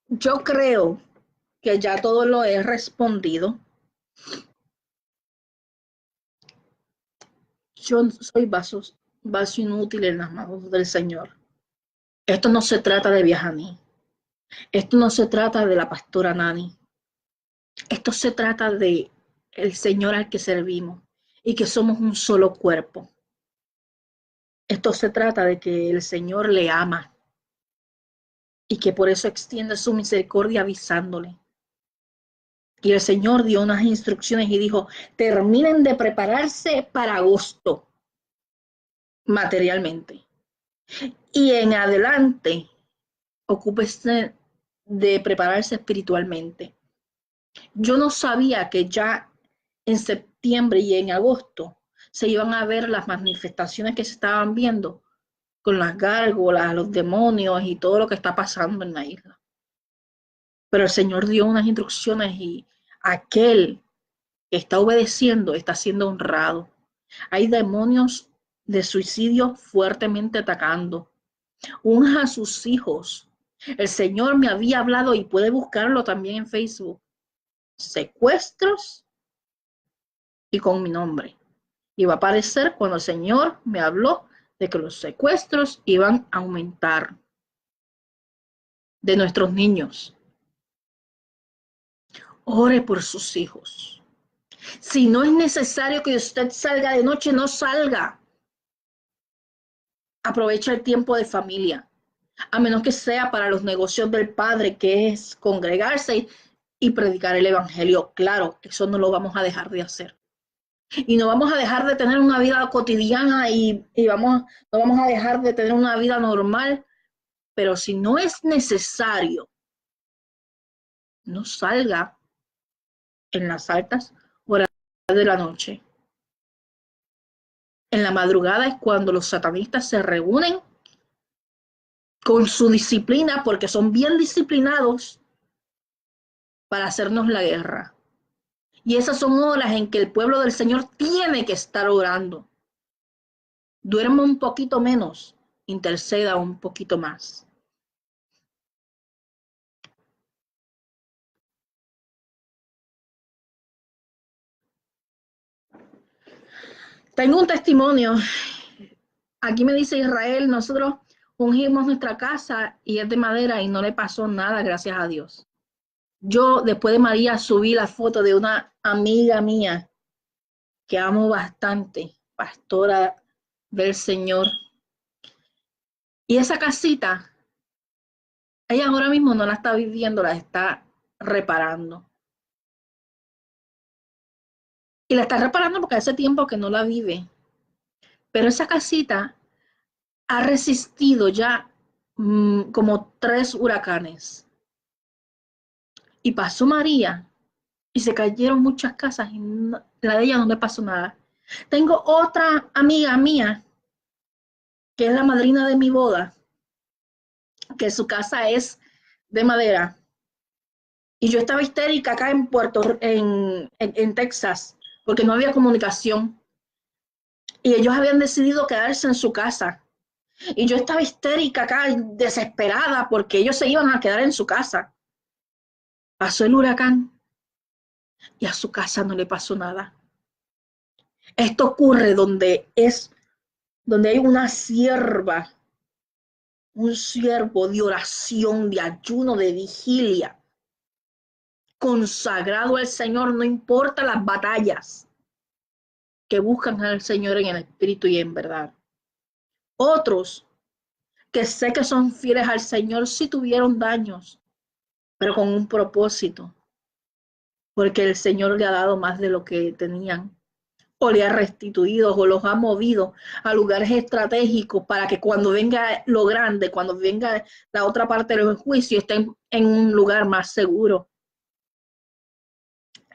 Speaker 1: Yo creo que ya todo lo he respondido. Yo soy vaso inútil en las manos del Señor. Esto no se trata de Viajaní. Esto no se trata de la pastora Nani. Esto se trata de el Señor al que servimos y que somos un solo cuerpo. Esto se trata de que el Señor le ama y que por eso extiende su misericordia avisándole. Y el Señor dio unas instrucciones y dijo, terminen de prepararse para agosto materialmente. Y en adelante, ocúpese de prepararse espiritualmente. Yo no sabía que ya en septiembre y en agosto se iban a ver las manifestaciones que se estaban viendo con las gárgolas, los demonios y todo lo que está pasando en la isla. Pero el Señor dio unas instrucciones y aquel que está obedeciendo está siendo honrado. Hay demonios de suicidio fuertemente atacando. Unja a sus hijos. El Señor me había hablado, y puede buscarlo también en Facebook, secuestros y con mi nombre. Y va a aparecer cuando el Señor me habló de que los secuestros iban a aumentar de nuestros niños. Ore por sus hijos. Si no es necesario que usted salga de noche, no salga. Aprovecha el tiempo de familia, a menos que sea para los negocios del Padre, que es congregarse y predicar el Evangelio. Claro, eso no lo vamos a dejar de hacer. Y no vamos a dejar de tener una vida cotidiana no vamos a dejar de tener una vida normal, pero si no es necesario, no salga en las altas horas de la noche. En la madrugada es cuando los satanistas se reúnen con su disciplina, porque son bien disciplinados para hacernos la guerra. Y esas son horas en que el pueblo del Señor tiene que estar orando. Duerma un poquito menos, interceda un poquito más. Tengo un testimonio. Aquí me dice Israel, nosotros ungimos nuestra casa y es de madera y no le pasó nada, gracias a Dios. Yo, después de María, subí la foto de una amiga mía que amo bastante, pastora del Señor. Y esa casita, ella ahora mismo no la está viviendo, la está reparando. Y la está reparando porque hace tiempo que no la vive. Pero esa casita ha resistido ya como 3 huracanes. Y pasó María y se cayeron muchas casas y la de ella no le pasó nada. Tengo otra amiga mía que es la madrina de mi boda, que su casa es de madera. Y yo estaba histérica acá en Texas, porque no había comunicación. Y ellos habían decidido quedarse en su casa. Y yo estaba histérica acá, desesperada, porque ellos se iban a quedar en su casa. Pasó el huracán y a su casa no le pasó nada. Esto ocurre donde hay una sierva, un siervo de oración, de ayuno, de vigilia, consagrado al Señor, no importa las batallas, que buscan al Señor en el espíritu y en verdad. Otros que sé que son fieles al Señor sí tuvieron daños, pero con un propósito, porque el Señor le ha dado más de lo que tenían, o le ha restituido, o los ha movido a lugares estratégicos para que cuando venga lo grande, cuando venga la otra parte del juicio, estén en un lugar más seguro.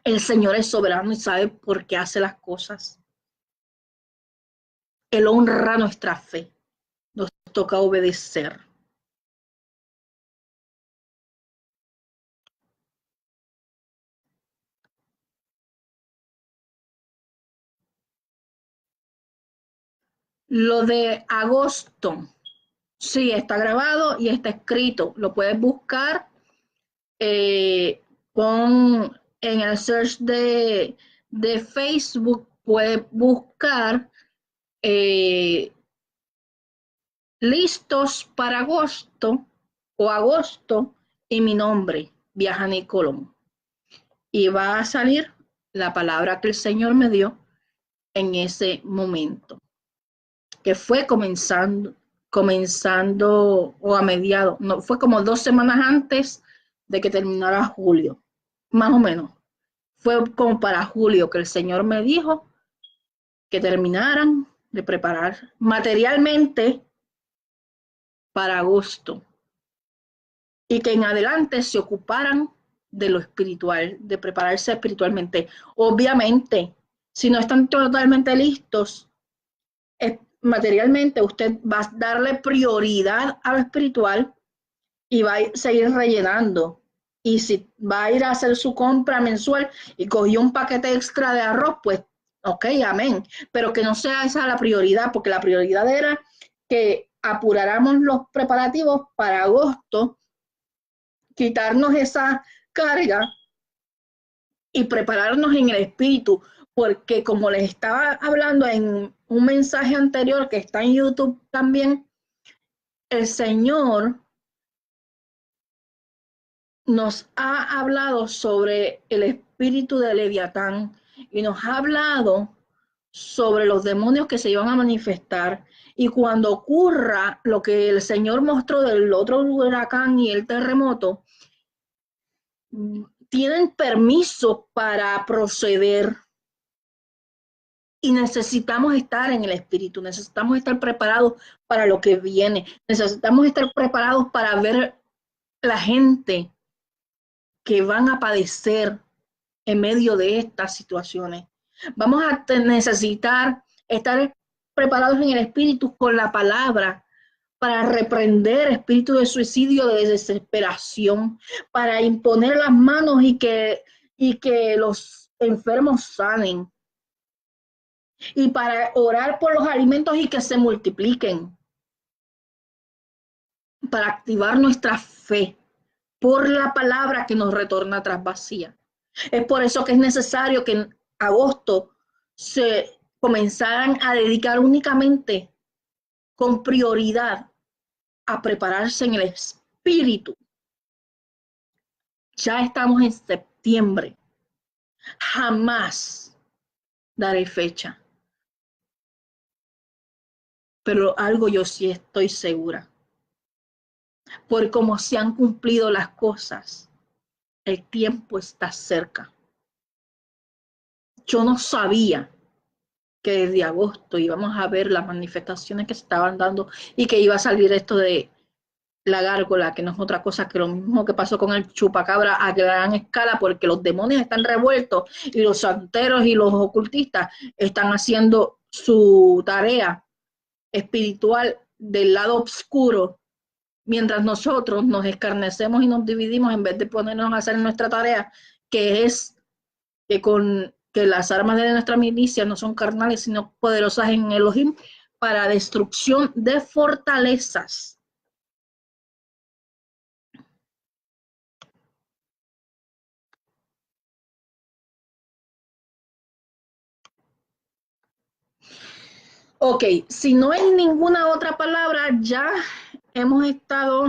Speaker 1: El Señor es soberano y sabe por qué hace las cosas. Él honra nuestra fe. Nos toca obedecer. Lo de agosto, sí, está grabado y está escrito. Lo puedes buscar. Pon en el search de Facebook, puedes buscar eh, listos para agosto o agosto y mi nombre, Viajani Colón. Y va a salir la palabra que el Señor me dio en ese momento, que fue comenzando o a mediados, no, fue como 2 semanas antes de que terminara julio, más o menos. Fue como para julio que el Señor me dijo que terminaran de preparar materialmente para agosto y que en adelante se ocuparan de lo espiritual, de prepararse espiritualmente. Obviamente, si no están totalmente listos, materialmente usted va a darle prioridad a lo espiritual y va a seguir rellenando Y si va a ir a hacer su compra mensual y cogió un paquete extra de arroz, pues ok, amén. Pero que no sea esa la prioridad, porque la prioridad era que apuráramos los preparativos para agosto, quitarnos esa carga y prepararnos en el espíritu, porque como les estaba hablando en un mensaje anterior que está en YouTube también, el Señor nos ha hablado sobre el espíritu de Leviatán y nos ha hablado sobre los demonios que se iban a manifestar. Y cuando ocurra lo que el Señor mostró del otro huracán y el terremoto, tienen permiso para proceder. Y necesitamos estar en el espíritu, necesitamos estar preparados para lo que viene, necesitamos estar preparados para ver la gente que van a padecer en medio de estas situaciones. Vamos a necesitar estar preparados en el espíritu con la palabra para reprender espíritu de suicidio, de desesperación, para imponer las manos y que los enfermos sanen, y para orar por los alimentos y que se multipliquen, para activar nuestra fe por la palabra que nos retorna tras vacía. Es por eso que es necesario que en agosto se comenzaran a dedicar únicamente con prioridad a prepararse en el espíritu. Ya estamos en septiembre. Jamás daré fecha. Pero algo yo sí estoy segura. Por cómo se han cumplido las cosas, el tiempo está cerca. Yo no sabía que desde agosto íbamos a ver las manifestaciones que se estaban dando y que iba a salir esto de la gárgola, que no es otra cosa que lo mismo que pasó con el chupacabra a gran escala, porque los demonios están revueltos y los santeros y los ocultistas están haciendo su tarea espiritual del lado oscuro, mientras nosotros nos escarnecemos y nos dividimos en vez de ponernos a hacer nuestra tarea, que es que las armas de nuestra milicia no son carnales, sino poderosas en Elohim para destrucción de fortalezas. Ok, si no hay ninguna otra palabra, ya hemos estado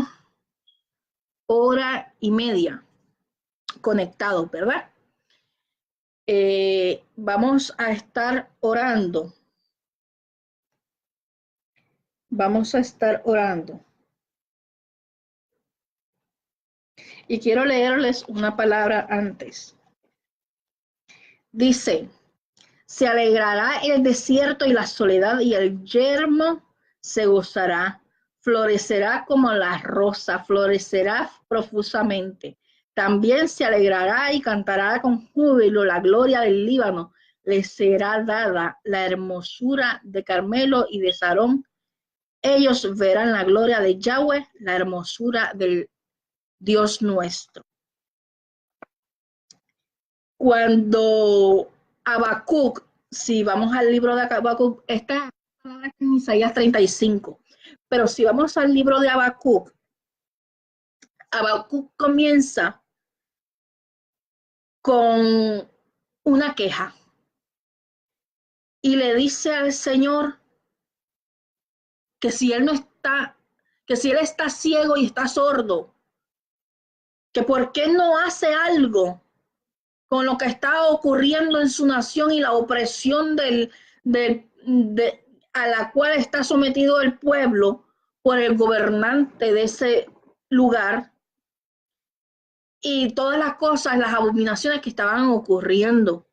Speaker 1: hora y media conectados, ¿verdad? Vamos a estar orando. Vamos a estar orando. Y quiero leerles una palabra antes. Dice: se alegrará el desierto y la soledad, y el yermo se gozará. Florecerá como la rosa, florecerá profusamente. También se alegrará y cantará con júbilo la gloria del Líbano. Le será dada la hermosura de Carmelo y de Sarón. Ellos verán la gloria de Yahweh, la hermosura del Dios nuestro. Cuando Habacuc, si vamos al libro de Habacuc, está en Isaías 35, pero si vamos al libro de Habacuc, Habacuc comienza con una queja y le dice al Señor que si él no está, que si él está ciego y está sordo, que por qué no hace algo con lo que está ocurriendo en su nación y la opresión a la cual está sometido el pueblo por el gobernante de ese lugar, y todas las cosas, las abominaciones que estaban ocurriendo.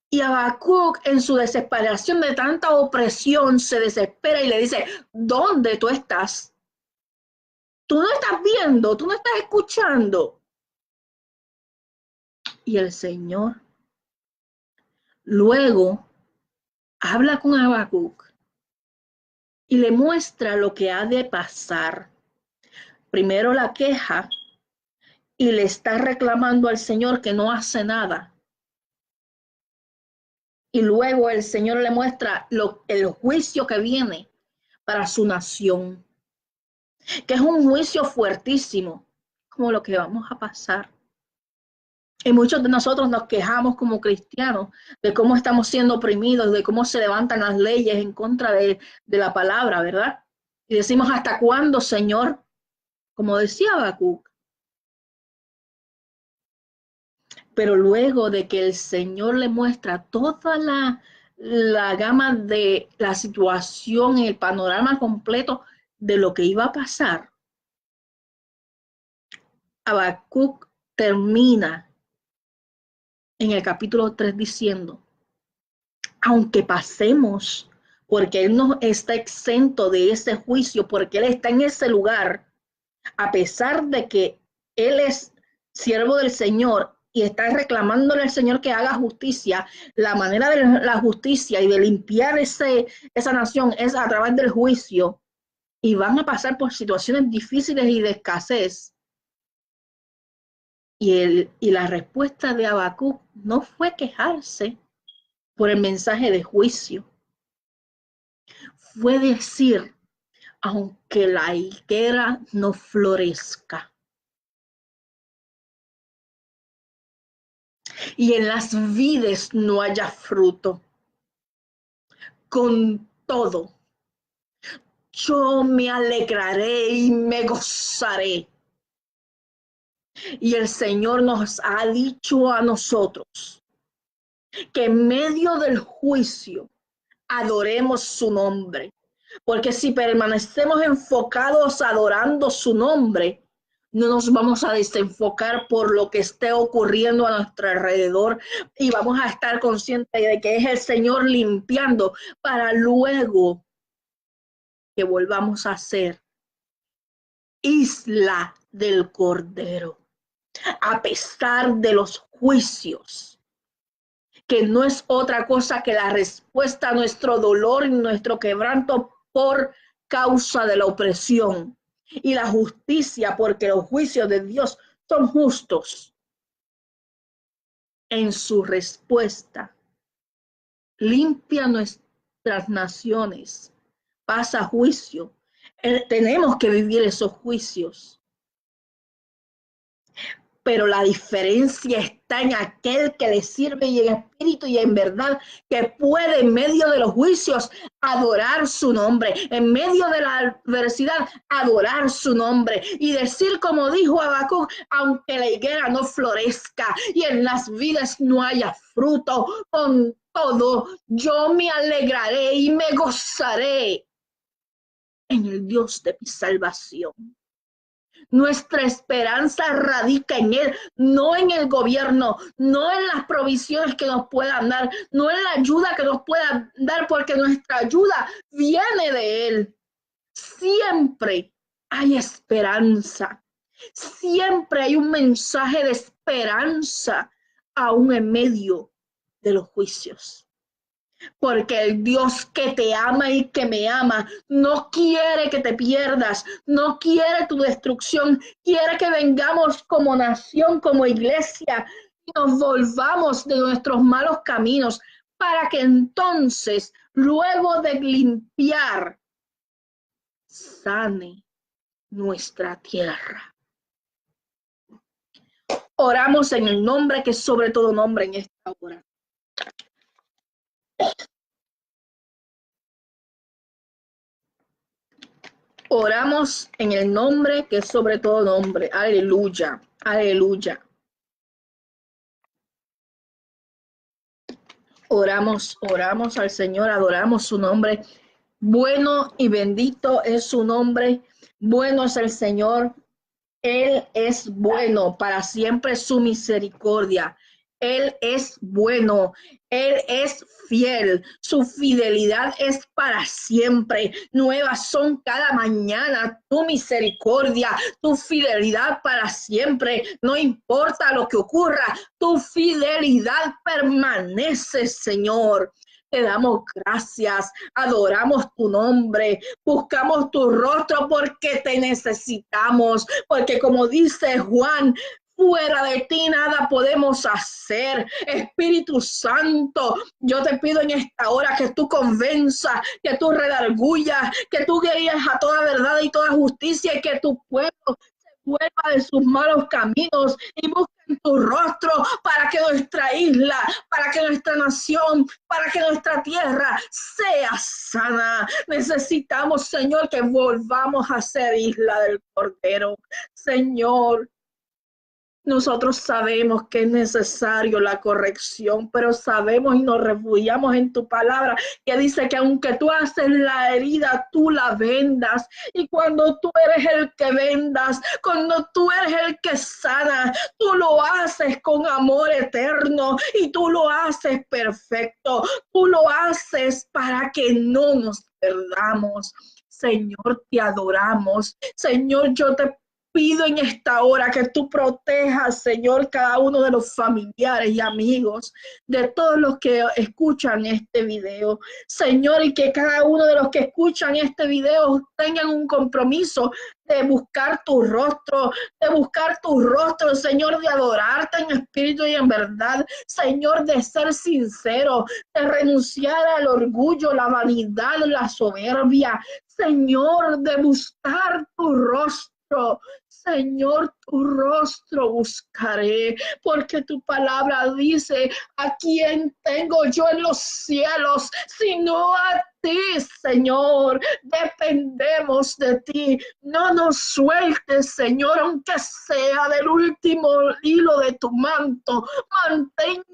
Speaker 1: Y Habacuc, en su desesperación de tanta opresión, se desespera y le dice: ¿dónde tú estás? Tú no estás viendo, tú no estás escuchando. Y el Señor luego habla con Habacuc y le muestra lo que ha de pasar. Primero la queja y le está reclamando al Señor que no hace nada. Y luego el Señor le muestra el juicio que viene para su nación, que es un juicio fuertísimo, como lo que vamos a pasar. Y muchos de nosotros nos quejamos como cristianos de cómo estamos siendo oprimidos, de cómo se levantan las leyes en contra de la palabra, ¿verdad? Y decimos, ¿hasta cuándo, Señor? Como decía Habacuc. Pero luego de que el Señor le muestra toda la gama de la situación, el panorama completo de lo que iba a pasar, Habacuc termina en el capítulo 3 diciendo, aunque pasemos, porque Él no está exento de ese juicio, porque Él está en ese lugar, a pesar de que Él es siervo del Señor y está reclamándole al Señor que haga justicia, la manera de la justicia y de limpiar esa nación es a través del juicio, y van a pasar por situaciones difíciles y de escasez. Y la respuesta de Habacuc no fue quejarse por el mensaje de juicio, fue decir, aunque la higuera no florezca y en las vides no haya fruto, con todo, yo me alegraré y me gozaré. Y el Señor nos ha dicho a nosotros que en medio del juicio adoremos su nombre. Porque si permanecemos enfocados adorando su nombre, no nos vamos a desenfocar por lo que esté ocurriendo a nuestro alrededor y vamos a estar conscientes de que es el Señor limpiando para luego que volvamos a ser isla del Cordero, a pesar de los juicios, que no es otra cosa que la respuesta a nuestro dolor y nuestro quebranto por causa de la opresión, y la justicia, porque los juicios de Dios son justos. En su respuesta, limpia nuestras naciones, pasa juicio. Tenemos que vivir esos juicios. Pero la diferencia está en aquel que le sirve y en espíritu y en verdad, que puede en medio de los juicios adorar su nombre, en medio de la adversidad adorar su nombre y decir como dijo Habacuc, aunque la higuera no florezca y en las vidas no haya fruto, con todo yo me alegraré y me gozaré en el Dios de mi salvación. Nuestra esperanza radica en Él, no en el gobierno, no en las provisiones que nos puedan dar, no en la ayuda que nos puedan dar, porque nuestra ayuda viene de Él. Siempre hay esperanza, siempre hay un mensaje de esperanza, aún en medio de los juicios. Porque el Dios que te ama y que me ama no quiere que te pierdas, no quiere tu destrucción, quiere que vengamos como nación, como iglesia, y nos volvamos de nuestros malos caminos para que entonces, luego de limpiar, sane nuestra tierra. Oramos en el nombre que es sobre todo nombre en esta hora. Oramos en el nombre que es sobre todo nombre. Aleluya, aleluya. Oramos al Señor, adoramos su nombre. Bueno y bendito es su nombre. Bueno es el Señor. Él es bueno, para siempre su misericordia. Él es bueno, Él es fiel, su fidelidad es para siempre. Nuevas son cada mañana tu misericordia, tu fidelidad para siempre. No importa lo que ocurra, tu fidelidad permanece, Señor. Te damos gracias, adoramos tu nombre, buscamos tu rostro porque te necesitamos, porque como dice Juan, Fuera de ti nada podemos hacer. Espíritu Santo, yo te pido en esta hora que tú convenzas, que tú redargullas, que tú guíes a toda verdad y toda justicia, y que tu pueblo se vuelva de sus malos caminos y busquen tu rostro, para que nuestra isla, para que nuestra nación, para que nuestra tierra sea sana. Necesitamos, Señor, que volvamos a ser isla del Cordero. Señor, nosotros sabemos que es necesario la corrección, pero sabemos y nos refugiamos en tu palabra, que dice que aunque tú haces la herida, tú la vendas. Y cuando tú eres el que vendas, cuando tú eres el que sana, tú lo haces con amor eterno y tú lo haces perfecto. Tú lo haces para que no nos perdamos. Señor, te adoramos. Señor, yo te pido en esta hora que tú protejas, Señor, cada uno de los familiares y amigos de todos los que escuchan este video, Señor, y que cada uno de los que escuchan este video tengan un compromiso de buscar tu rostro, Señor, de adorarte en espíritu y en verdad, Señor, de ser sincero, de renunciar al orgullo, la vanidad, la soberbia, Señor, de buscar tu rostro. Señor, tu rostro buscaré, porque tu palabra dice: ¿a quién tengo yo en los cielos sino a ti, Señor? Dependemos de ti. No nos sueltes, Señor, aunque sea del último hilo de tu manto. Manténnos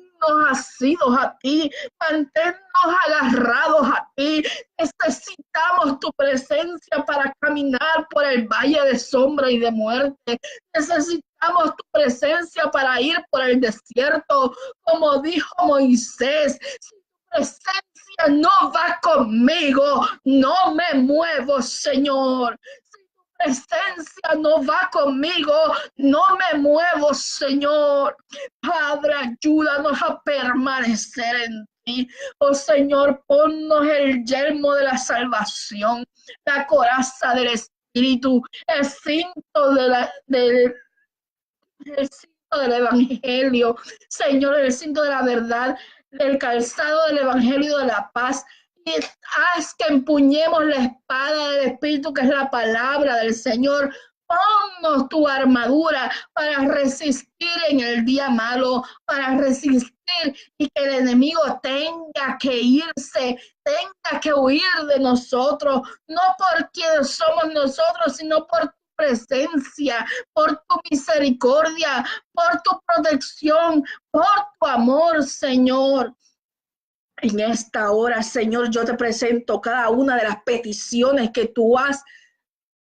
Speaker 1: asidos a ti, manténnos agarrados a ti. Necesitamos tu presencia para caminar por el valle de sombra y de muerte. Necesitamos tu presencia para ir por el desierto, como dijo Moisés. Si tu presencia no va conmigo, no me muevo, Señor. Presencia no va conmigo, no me muevo, Señor. Padre, ayúdanos a permanecer en ti. Oh Señor, ponnos el yelmo de la salvación, la coraza del Espíritu, el cinto el cinto del Evangelio, Señor, el cinto de la verdad, el calzado del Evangelio de la paz. Y haz que empuñemos la espada del Espíritu, que es la palabra del Señor. Ponnos tu armadura para resistir en el día malo, para resistir y que el enemigo tenga que irse, tenga que huir de nosotros, no por quien somos nosotros, sino por tu presencia, por tu misericordia, por tu protección, por tu amor, Señor. En esta hora, Señor, yo te presento cada una de las peticiones que tú has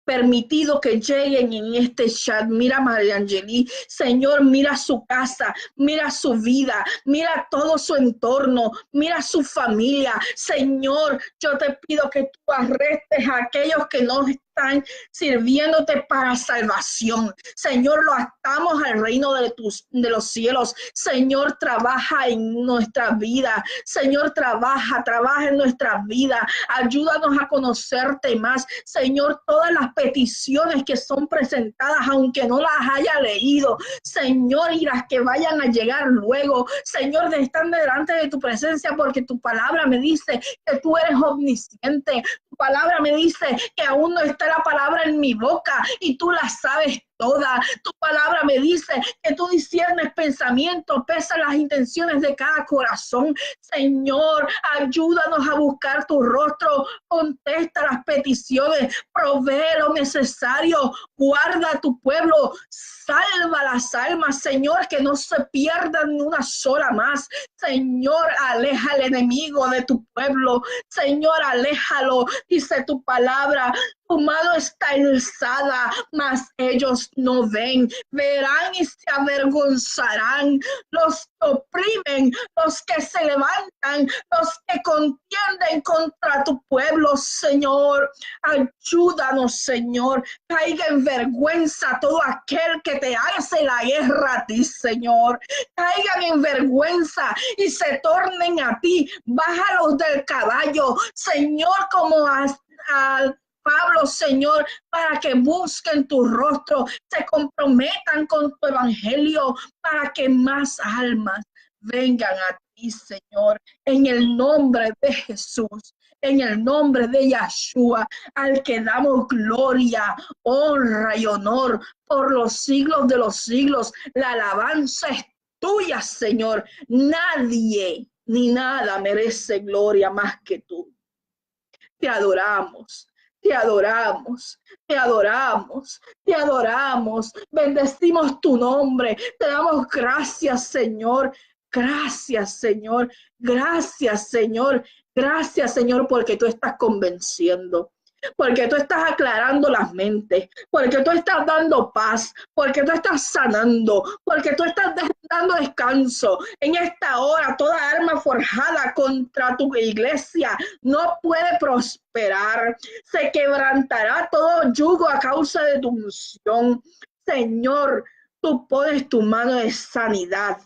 Speaker 1: permitido que lleguen en este chat. Mira a María Angeli, Señor, mira su casa, mira su vida, mira todo su entorno, mira su familia. Señor, yo te pido que tú arrestes a aquellos que no están sirviéndote para salvación. Señor, lo atamos al reino de los cielos. Señor, trabaja en nuestra vida. Señor, trabaja en nuestra vida. Ayúdanos a conocerte más. Señor, todas las peticiones que son presentadas, aunque no las haya leído, Señor, y las que vayan a llegar luego, Señor, están delante de tu presencia, porque tu palabra me dice que tú eres omnisciente. Tu palabra me dice que aún no está la palabra en mi boca y tú la sabes toda. Tu palabra me dice que tú disciernes pensamientos, pesas las intenciones de cada corazón. Señor, ayúdanos a buscar tu rostro, contesta las peticiones, provee lo necesario, guarda a tu pueblo, salva las almas, Señor, que no se pierdan ni una sola más. Señor, aleja al enemigo de tu pueblo. Señor, aléjalo, dice tu palabra. Tu mano está alzada, mas ellos no ven. Verán y se avergonzarán. Los que oprimen, los que se levantan, los que contienden contra tu pueblo, Señor. Ayúdanos, Señor. Caiga en vergüenza todo aquel que te hace la guerra a ti, Señor. Caigan en vergüenza y se tornen a ti. Bájalos del caballo, Señor, como a Pablo, Señor, para que busquen tu rostro, se comprometan con tu evangelio, para que más almas vengan a ti, Señor, en el nombre de Jesús, en el nombre de Yeshua, al que damos gloria, honra y honor por los siglos de los siglos. La alabanza es tuya, Señor. Nadie ni nada merece gloria más que tú. Te adoramos, te adoramos, te adoramos, te adoramos. Bendecimos tu nombre. Te damos gracias, Señor. Gracias, Señor. Gracias, Señor. Gracias, Señor, porque tú estás convenciendo, porque tú estás aclarando las mentes, porque tú estás dando paz, porque tú estás sanando, porque tú estás dando descanso. En esta hora, toda arma forjada contra tu iglesia no puede prosperar. Se quebrantará todo yugo a causa de tu unción. Señor, tú pones tu mano de sanidad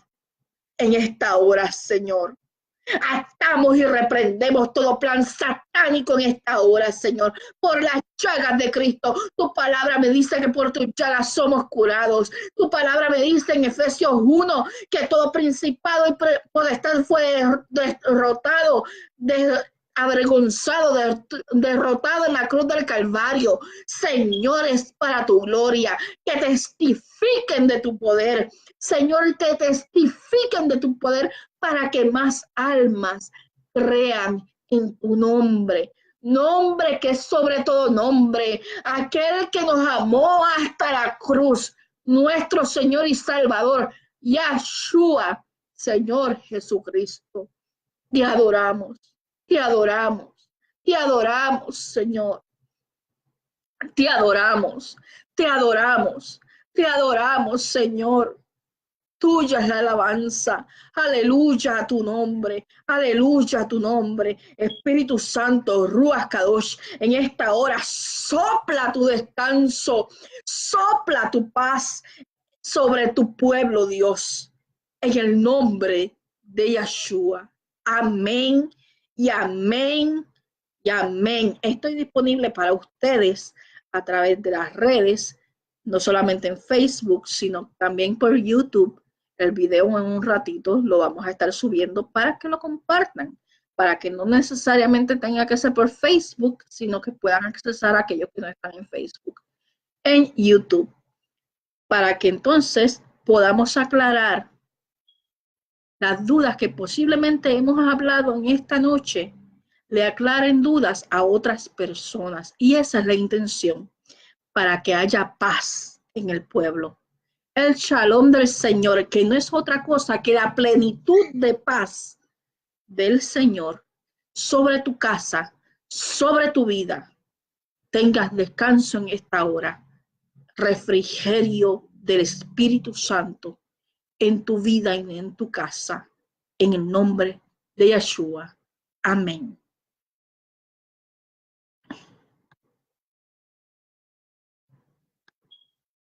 Speaker 1: en esta hora, Señor. Atamos y reprendemos todo plan satánico en esta hora, Señor, por las llagas de Cristo. Tu palabra me dice que por tus llagas somos curados. Tu palabra me dice en Efesios 1 que todo principado y potestad fue derrotado, avergonzado, derrotado en la cruz del Calvario. Señores, para tu gloria, que testifiquen de tu poder. Señor, que testifiquen de tu poder para que más almas crean en tu nombre. Nombre que es sobre todo nombre. Aquel que nos amó hasta la cruz. Nuestro Señor y Salvador, Yeshua, Señor Jesucristo. Te adoramos, te adoramos, te adoramos, Señor. Te adoramos, te adoramos, te adoramos, Señor. Tuya es la alabanza. Aleluya a tu nombre. Aleluya a tu nombre. Espíritu Santo, Ruach Kadosh, en esta hora sopla tu descanso, sopla tu paz sobre tu pueblo, Dios. En el nombre de Yeshua. Amén y amén y amén. Estoy disponible para ustedes a través de las redes, no solamente en Facebook, sino también por YouTube. El video en un ratito lo vamos a estar subiendo para que lo compartan, para que no necesariamente tenga que ser por Facebook, sino que puedan accesar a aquellos que no están en Facebook, en YouTube, para que entonces podamos aclarar las dudas que posiblemente hemos hablado en esta noche, le aclaren dudas a otras personas. Y esa es la intención, para que haya paz en el pueblo. El shalom del Señor, que no es otra cosa que la plenitud de paz del Señor sobre tu casa, sobre tu vida. Tengas descanso en esta hora, refrigerio del Espíritu Santo en tu vida y en tu casa, en el nombre de Yeshua. Amén.